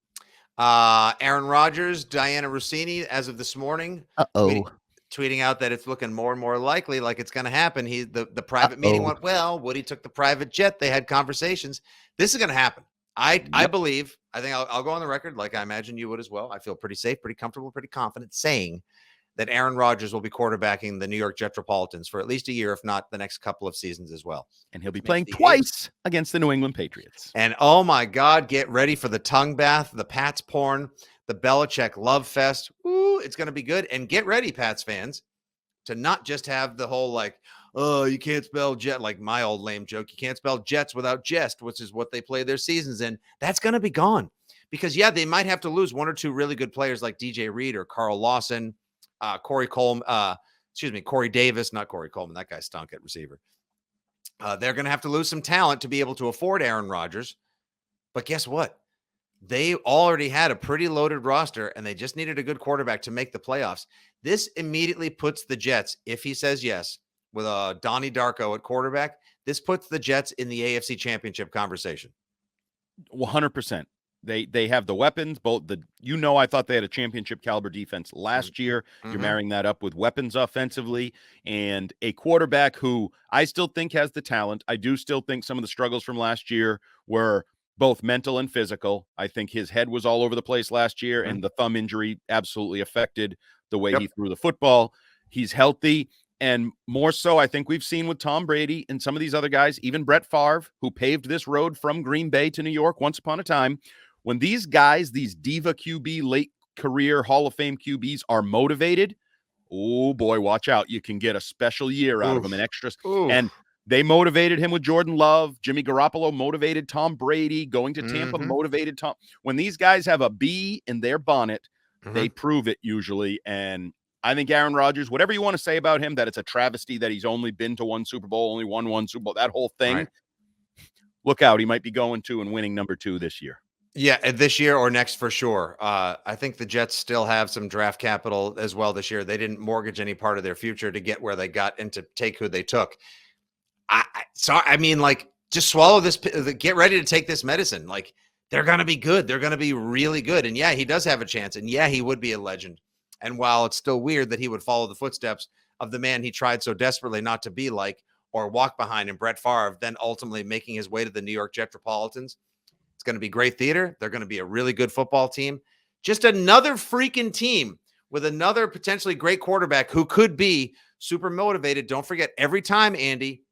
Aaron Rodgers, Diana Rossini, as of this morning, tweeting out that it's looking more and more likely like it's going to happen. The private meeting went well. Woody took the private jet. They had conversations. This is going to happen. I believe, I think I'll go on the record like I imagine you would as well. I feel pretty safe, pretty comfortable, pretty confident saying that Aaron Rodgers will be quarterbacking the New York Jetropolitans for at least a year, if not the next couple of seasons as well. And he'll be playing twice against the New England Patriots. And oh my God, get ready for the tongue bath, the Pats porn, the Belichick love fest. Ooh, it's going to be good. And get ready, Pats fans, to not just have the whole like, oh, you can't spell jet, like my old lame joke. You can't spell Jets without jest, which is what they play their seasons in. That's going to be gone because, yeah, they might have to lose 1 or 2 really good players like DJ Reed or Carl Lawson, Corey Davis, not Corey Coleman. That guy stunk at receiver. They're going to have to lose some talent to be able to afford Aaron Rodgers. But guess what? They already had a pretty loaded roster, and they just needed a good quarterback to make the playoffs. This immediately puts the Jets, if he says yes, with Donnie Darko at quarterback, this puts the Jets in the AFC Championship conversation. 100%. They have the weapons, I thought they had a championship caliber defense last year. You're marrying that up with weapons offensively and a quarterback who I still think has the talent. I do still think some of the struggles from last year were both mental and physical. I think his head was all over the place last year, and the thumb injury absolutely affected the way he threw the football. He's healthy. And more so, I think we've seen with Tom Brady and some of these other guys, even Brett Favre, who paved this road from Green Bay to New York once upon a time. When these guys, these diva QB, late career Hall of Fame QBs are motivated, oh boy, watch out. You can get a special year out of them and extras. And they motivated him with Jordan Love. Jimmy Garoppolo motivated Tom Brady. Going to Tampa motivated Tom. When these guys have a bee in their bonnet, they prove it usually. And I think Aaron Rodgers, whatever you want to say about him, that it's a travesty that he's only been to 1 Super Bowl, only won 1 Super Bowl, that whole thing. Look out. He might be going to and winning number 2 this year. Yeah, this year or next for sure. I think the Jets still have some draft capital as well this year. They didn't mortgage any part of their future to get where they got and to take who they took. Just swallow this. Get ready to take this medicine. Like, they're going to be good. They're going to be really good. And yeah, he does have a chance. And yeah, he would be a legend. And while it's still weird that he would follow the footsteps of the man he tried so desperately not to be like or walk behind in Brett Favre, then ultimately making his way to the New York Jetropolitans. It's going to be great theater. They're going to be a really good football team. Just another freaking team with another potentially great quarterback who could be super motivated. Don't forget, every time, Andy,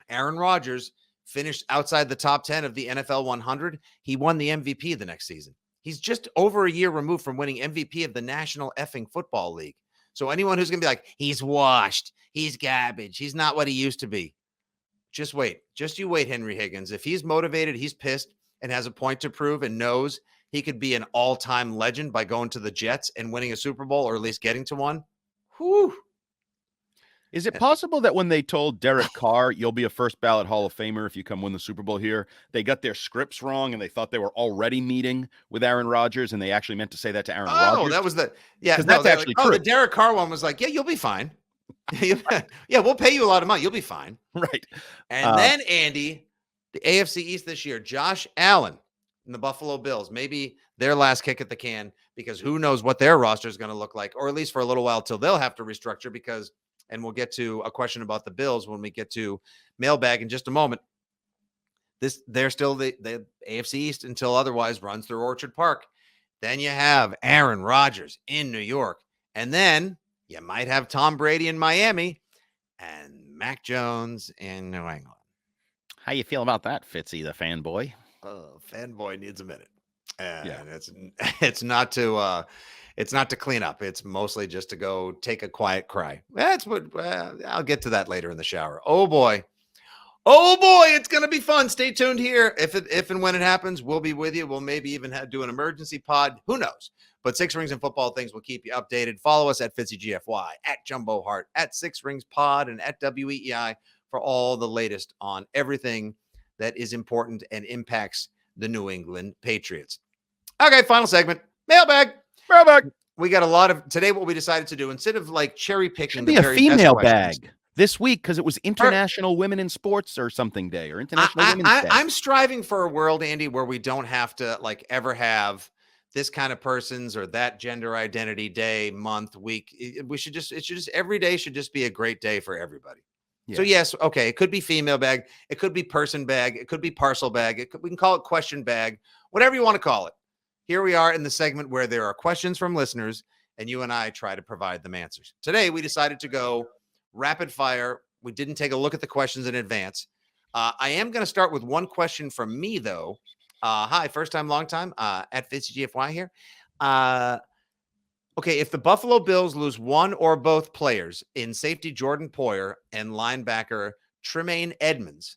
Aaron Rodgers finished outside the top 10 of the NFL 100, he won the MVP the next season. He's just over a year removed from winning MVP of the National Effing Football League. So anyone who's going to be like, he's washed, he's garbage, he's not what he used to be. Just wait. Just you wait, Henry Higgins. If he's motivated, he's pissed and has a point to prove and knows he could be an all-time legend by going to the Jets and winning a Super Bowl or at least getting to one. Whew. Is it possible that when they told Derek Carr, you'll be a first ballot Hall of Famer if you come win the Super Bowl here, they got their scripts wrong and they thought they were already meeting with Aaron Rodgers and they actually meant to say that to Aaron Rodgers? Oh, that was because that's actually true. The Derek Carr one was like, yeah, you'll be fine. Yeah, we'll pay you a lot of money. You'll be fine. Right. And then, Andy, the AFC East this year, Josh Allen and the Buffalo Bills, maybe their last kick at the can, because who knows what their roster is going to look like, or at least for a little while till they'll have to restructure because, and we'll get to a question about the Bills when we get to Mailbag in just a moment. They're still the AFC East until otherwise runs through Orchard Park. Then you have Aaron Rodgers in New York. And then you might have Tom Brady in Miami and Mac Jones in New England. How you feel about that, Fitzy, the fanboy? Fanboy needs a minute. And it's not to clean up. It's mostly just to go take a quiet cry. That's what I'll get to that later in the shower. Oh boy, it's gonna be fun. Stay tuned here. If and when it happens, we'll be with you. We'll maybe even do an emergency pod. Who knows? But Six Rings and Football Things will keep you updated. Follow us at FitzyGFY, at Jumbo Hart, at Six Rings Pod, and at WEEI for all the latest on everything that is important and impacts the New England Patriots. Okay, final segment. Mailbag. We got a lot of today. What we decided to do, instead of like cherry picking, should be a female bag this week because it was International Women in Sports or something day or International Women's Day. I'm striving for a world, Andy, where we don't have to like ever have this kind of person's or that gender identity day, month, week. It should just every day should just be a great day for everybody. Yeah. So yes, okay, it could be female bag, it could be person bag, it could be parcel bag, we can call it question bag, whatever you want to call it. Here we are in the segment where there are questions from listeners and you and I try to provide them answers. Today, we decided to go rapid fire. We didn't take a look at the questions in advance. I am going to start with one question from me, though. Hi, first time, long time, at FitzyGFY here. Okay, if the Buffalo Bills lose one or both players in safety Jordan Poyer and linebacker Tremaine Edmonds,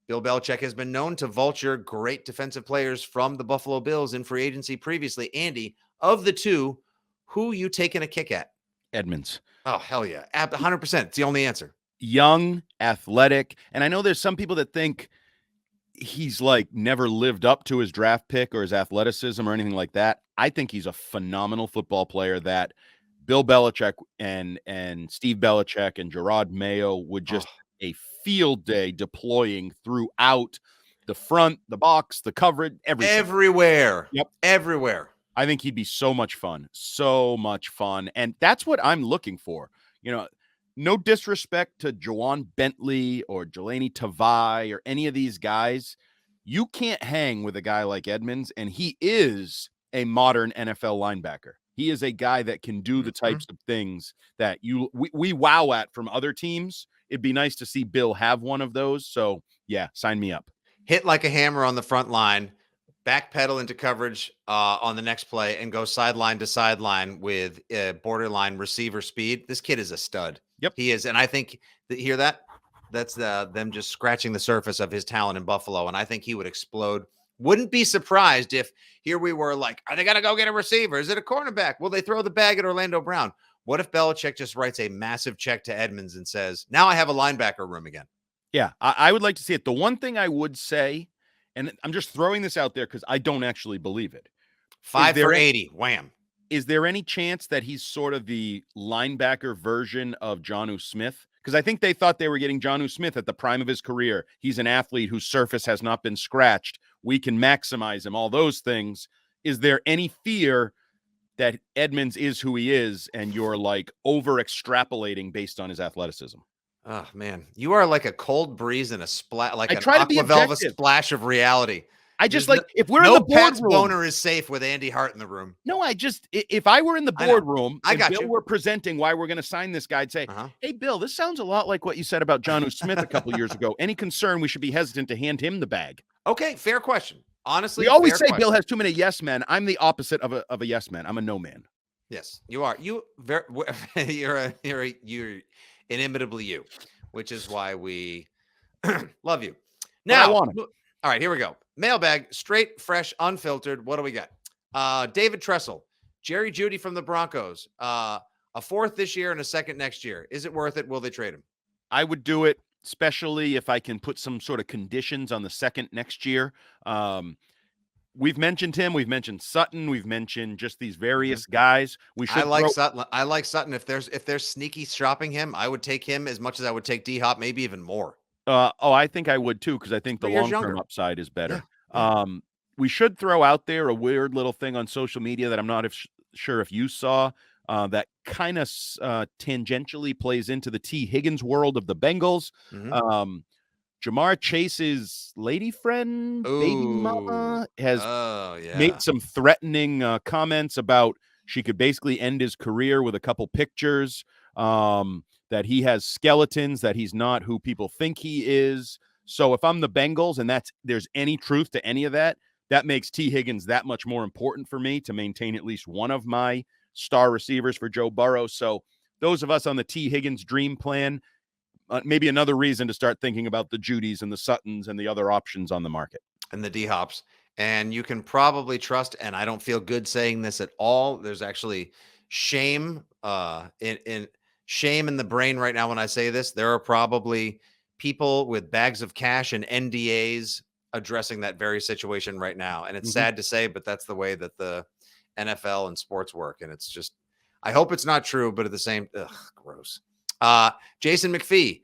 Bill Belichick has been known to vulture great defensive players from the Buffalo Bills in free agency previously. Andy, of the two, who you taking a kick at? Edmonds. Oh, hell yeah. 100%. It's the only answer. Young, athletic. And I know there's some people that think he's like never lived up to his draft pick or his athleticism or anything like that. I think he's a phenomenal football player that Bill Belichick and Steve Belichick and Gerard Mayo would just a field day deploying throughout the front, the box, the coverage, everything. Everywhere. Yep. Everywhere. I think he'd be so much fun. So much fun. And that's what I'm looking for. You know, no disrespect to Jawan Bentley or Jelani Tavai or any of these guys. You can't hang with a guy like Edmonds, and he is a modern NFL linebacker. He is a guy that can do the types of things that we wow at from other teams. It'd be nice to see Bill have one of those. So, yeah, sign me up. Hit like a hammer on the front line, backpedal into coverage on the next play, and go sideline to sideline with borderline receiver speed. This kid is a stud. Yep, he is. And I think hear that? That's them just scratching the surface of his talent in Buffalo. And I think he would explode. Wouldn't be surprised if here we were like, are they going to go get a receiver? Is it a cornerback? Will they throw the bag at Orlando Brown? What if Belichick just writes a massive check to Edmonds and says, now I have a linebacker room again? Yeah, I would like to see it. The one thing I would say, and I'm just throwing this out there because I don't actually believe it. 5 for 80. Wham. Is there any chance that he's sort of the linebacker version of Jonnu Smith? Because I think they thought they were getting Jonnu Smith at the prime of his career. He's an athlete whose surface has not been scratched. We can maximize him, all those things. Is there any fear that Edmonds is who he is and you're like over extrapolating based on his athleticism? Oh, man. You are like a cold breeze and a splash, like an Aqua Velva splash of reality. I just like, if we're in the Pat's boardroom, boner is safe with Andy Hart in the room. No, if I were in the boardroom, Bill were presenting why we're going to sign this guy, I'd say, hey, Bill, this sounds a lot like what you said about Jonnu Smith a couple years ago. Any concern we should be hesitant to hand him the bag? Okay, fair question. Honestly, we always say Bill has too many yes men. I'm the opposite of a yes man. I'm a no man. Yes, you are. You're inimitably you, which is why we love you. But I Now, want him. all right, here we go. Mailbag, straight, fresh, unfiltered. What do we got? David Tressel, Jerry Jeudy from the Broncos. A fourth this year and a second next year. Is it worth it? Will they trade him? I would do it, especially if I can put some sort of conditions on the second next year. We've mentioned him. We've mentioned Sutton. We've mentioned just these various guys. We should I like Sutton. I like Sutton. If there's sneaky shopping him, I would take him as much as I would take D Hop, maybe even more. I think I would too, because I think the 3 years long-term younger. upside is better. Yeah. We should throw out there a weird little thing on social media that I'm not sure if you saw, that kind of tangentially plays into the T. Higgins world of the Bengals. Jamar Chase's lady friend, baby mama, has made some threatening comments about she could basically end his career with a couple pictures, that he has skeletons, that he's not who people think he is. So if I'm the Bengals and there's any truth to any of that, that makes T. Higgins that much more important for me to maintain at least one of my star receivers for Joe Burrow. So those of us on the T. Higgins dream plan, maybe another reason to start thinking about the Judys and the Suttons and the other options on the market. And the D-Hops. And you can probably trust, and I don't feel good saying this at all. There's actually shame in shame in the brain right now when I say this. There are probably people with bags of cash and NDAs addressing that very situation right now. And it's sad to say, but that's the way that the NFL and sports work. And it's just, I hope it's not true, but at the same, gross. Jason McPhee,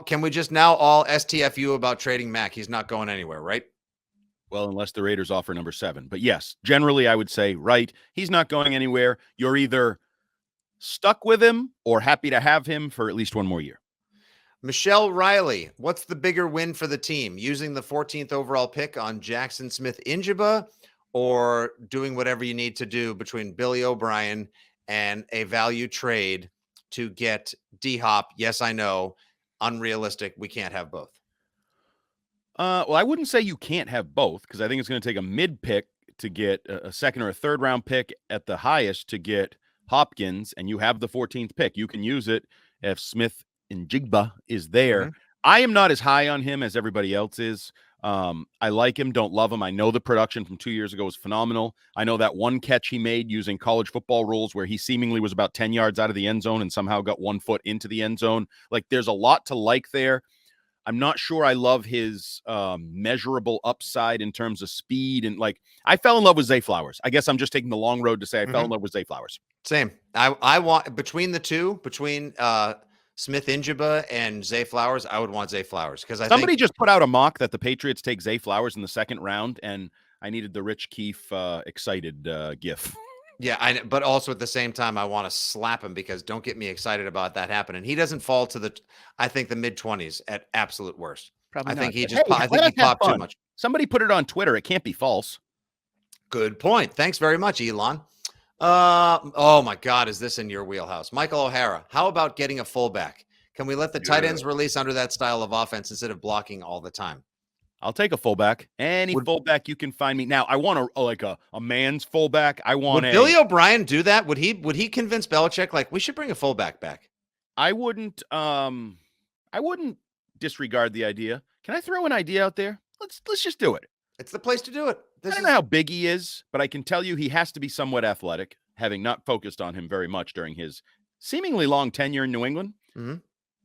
can we just now all STFU about trading Mac? He's not going anywhere, right? Well, unless the Raiders offer number 7. But yes, generally I would say, right, he's not going anywhere. You're either stuck with him or happy to have him for at least one more year. Michelle Riley, what's the bigger win for the team? Using the 14th overall pick on Jackson Smith-Njigba, or doing whatever you need to do between Billy O'Brien and a value trade to get D-Hop? Yes, I know. Unrealistic. We can't have both. Well, I wouldn't say you can't have both, because I think it's going to take a mid pick to get a second or a third round pick at the highest to get Hopkins, and you have the 14th pick. You can use it if Smith-Njigba is there. I am not as high on him as everybody else is. I like him, don't love him. I know the production from 2 years ago was phenomenal. I know that one catch he made using college football rules where he seemingly was about 10 yards out of the end zone and somehow got 1 foot into the end zone. Like, there's a lot to like there. I'm not sure I love his measurable upside in terms of speed. And I fell in love with Zay Flowers. I guess I'm just taking the long road to say I fell in love with Zay Flowers. Same. I want, between the two, between Smith-Njigba and Zay Flowers, I would want Zay Flowers, because somebody just put out a mock that the Patriots take Zay Flowers in the second round, and I needed the Rich Keefe excited gif. Yeah, but also at the same time, I want to slap him, because don't get me excited about that happening. He doesn't fall to I think the mid-20s at absolute worst. Probably I think not. I think he popped too much. Somebody put it on Twitter. It can't be false. Good point. Thanks very much, Elon. Oh my God, is this in your wheelhouse? Michael O'Hara, how about getting a fullback? Can we let the tight ends release under that style of offense instead of blocking all the time? I'll take a fullback. Any fullback you can find me. Now, I want a man's fullback. Would Billy O'Brien do that? Would he convince Belichick, we should bring a fullback back? I wouldn't disregard the idea. Can I throw an idea out there? Let's just do it. It's the place to do it. I don't know how big he is, but I can tell you he has to be somewhat athletic, having not focused on him very much during his seemingly long tenure in New England.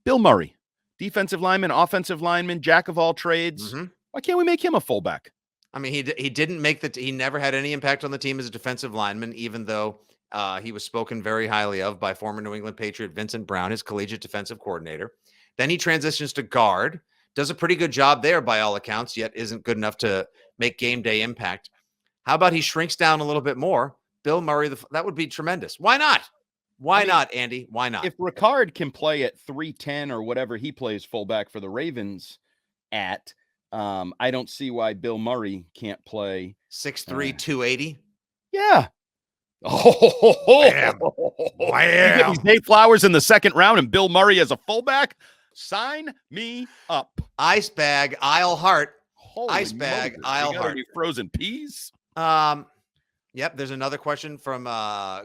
Bill Murray, defensive lineman, offensive lineman, jack of all trades. Why can't we make him a fullback? I mean, he didn't make he never had any impact on the team as a defensive lineman, even though he was spoken very highly of by former New England Patriot Vincent Brown, his collegiate defensive coordinator. Then he transitions to guard, does a pretty good job there by all accounts, yet isn't good enough to make game day impact. How about he shrinks down a little bit more? Bill Murray, that would be tremendous. Why not? Why not, Andy? Why not? If Ricard can play at 310 or whatever he plays fullback for the Ravens at, I don't see why Bill Murray can't play 6'3", 280. Yeah. Wham. You get Zay Flowers in the second round and Bill Murray as a fullback. Sign me up. Ice bag, Isle Heart. Holy Ice bag, Moses. Isle Heart. Any frozen peas? Yep. There's another question from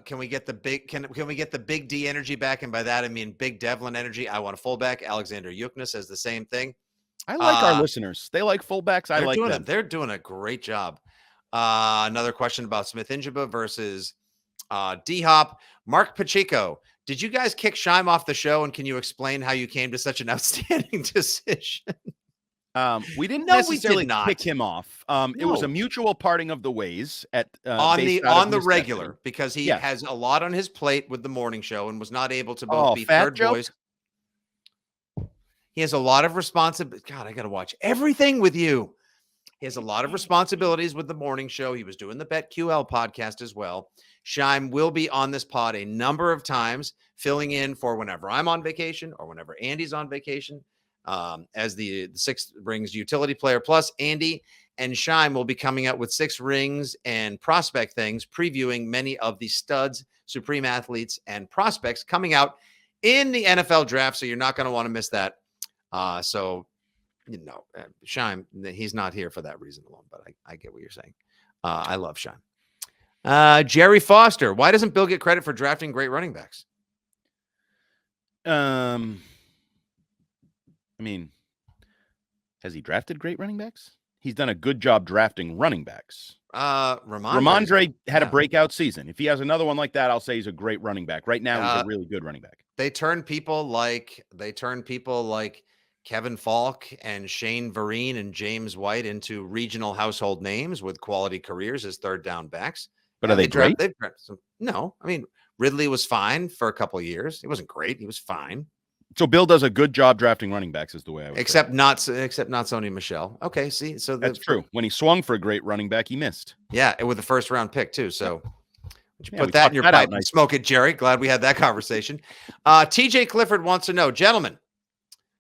can we get the big D energy back? And by that I mean Big Devlin energy. I want a fullback. Alexander Yukna says the same thing. I like our listeners. They like fullbacks. I like them. They're doing a great job. Another question about Smith Njigba versus D-Hop. Mark Pacheco. Did you guys kick Scheim off the show? And can you explain how you came to such an outstanding decision? We didn't No, we necessarily did not. kick him off. It was a mutual parting of the ways at on the regular necessity. because he has a lot on his plate with the morning show and was not able to both be fat third joke? voice. He has a lot of responsibility. God, I got to watch everything with you. He has a lot of responsibilities with the morning show. He was doing the BetQL podcast as well. Scheim will be on this pod a number of times, filling in for whenever I'm on vacation or whenever Andy's on vacation. As the Six Rings utility player. Plus, Andy and Scheim will be coming out with Six Rings and prospect things, previewing many of the studs, supreme athletes, and prospects coming out in the NFL draft. So you're not going to want to miss that. Scheim, he's not here for that reason alone, but I get what you're saying. I love Scheim. Jerry Foster. Why doesn't Bill get credit for drafting great running backs? I mean, has he drafted great running backs? He's done a good job drafting running backs. Ramondre had a breakout season. If he has another one like that, I'll say he's a great running back. Right now, he's a really good running back. They turn people like Kevin Falk and Shane Vereen and James White into regional household names with quality careers as third down backs. But are they great? No. I mean, Ridley was fine for a couple of years. He wasn't great. He was fine. So Bill does a good job drafting running backs, is the way I would say. Not Sony Michel. Okay, see, so that's true. When he swung for a great running back, he missed. Yeah, with the first round pick too. So put that in your pipe and smoke it, Jerry. Glad we had that conversation. TJ Clifford wants to know, gentlemen.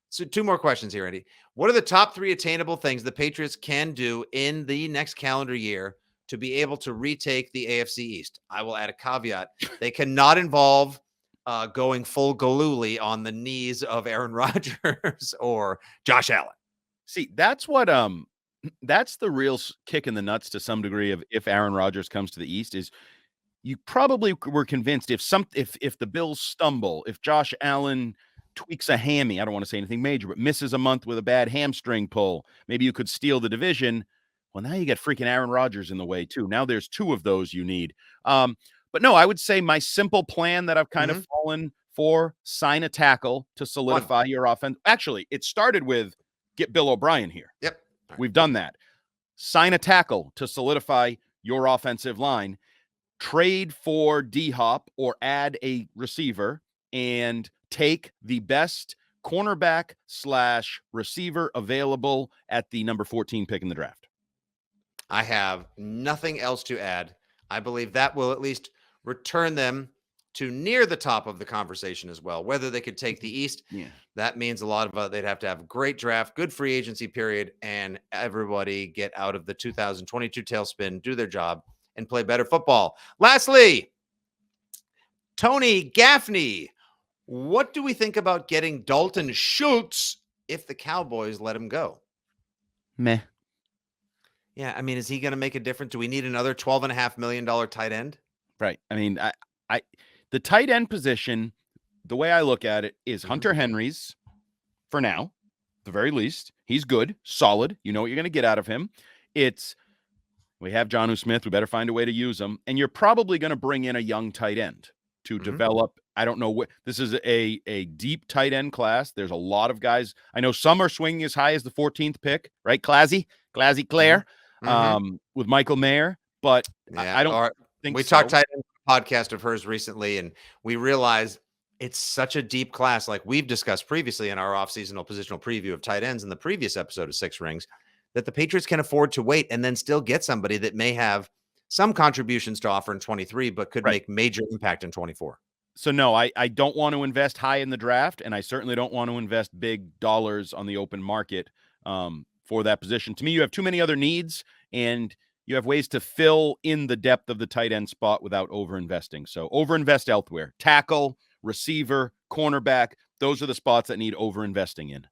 So 2 more questions here, Andy. What are the top 3 attainable things the Patriots can do in the next calendar year to be able to retake the AFC East? I will add a caveat. They cannot involve going full Galooly on the knees of Aaron Rodgers or Josh Allen. See, that's what that's the real kick in the nuts to some degree of if Aaron Rodgers comes to the East is you probably were convinced if the Bills stumble, if Josh Allen tweaks a hammy, I don't want to say anything major, but misses a month with a bad hamstring pull, maybe you could steal the division. Well, now you get freaking Aaron Rodgers in the way too. Now there's 2 of those you need. But no, I would say my simple plan that I've kind of fallen for, sign a tackle to solidify your offense. Actually, it started with get Bill O'Brien here. Yep. We've done that. Sign a tackle to solidify your offensive line. Trade for D-Hop or add a receiver and take the best cornerback/receiver available at the number 14 pick in the draft. I have nothing else to add. I believe that will at least return them to near the top of the conversation as well. Whether they could take the East, that means a lot of they'd have to have a great draft, good free agency period, and everybody get out of the 2022 tailspin, do their job, and play better football. Lastly, Tony Gaffney, what do we think about getting Dalton Schultz if the Cowboys let him go? Meh. Yeah, I mean, is he going to make a difference? Do we need another $12.5 million tight end? Right. I mean, the tight end position, the way I look at it is Hunter Henry's for now, the very least. He's good, solid. You know what you're going to get out of him. We have Jonnu Smith. We better find a way to use him. And you're probably going to bring in a young tight end to develop. I don't know what this is a deep tight end class. There's a lot of guys. I know some are swinging as high as the 14th pick, right? Classy Claire, with Michael Mayer, but I don't think we talked tight end podcast of hers recently, and we realized it's such a deep class. Like we've discussed previously in our off-seasonal positional preview of tight ends in the previous episode of Six Rings, that the Patriots can afford to wait and then still get somebody that may have some contributions to offer in 23, but could make major impact in 24. So no, I don't want to invest high in the draft, and I certainly don't want to invest big dollars on the open market for that position. To me, you have too many other needs, and you have ways to fill in the depth of the tight end spot without overinvesting. So overinvest elsewhere. Tackle, receiver, cornerback, those are the spots that need overinvesting in.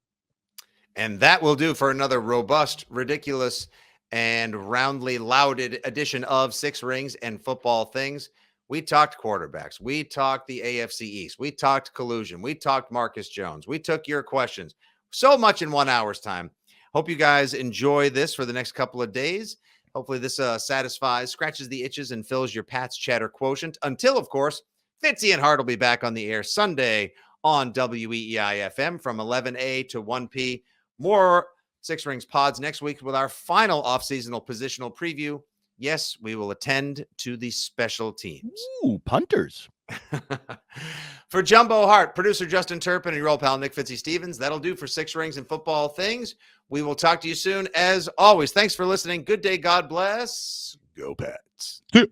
And that will do for another robust, ridiculous, and roundly lauded edition of Six Rings and Football Things. We talked quarterbacks. We talked the AFC East. We talked collusion. We talked Marcus Jones. We took your questions. So much in 1 hour's time. Hope you guys enjoy this for the next couple of days. Hopefully this satisfies, scratches the itches, and fills your Pat's chatter quotient. Until, of course, Fitzy and Hart will be back on the air Sunday on weei-fm from 11 to 1 p. More Six Rings pods next week with our final off-seasonal positional preview. Yes, we will attend to the special teams. Ooh, punters. For Jumbo Hart, producer Justin Turpin, and your old pal Nick Fitzy Stevens, that'll do for Six Rings and Football Things. We will talk to you soon. As always, thanks for listening. Good day. God bless. Go Pats. Yeah.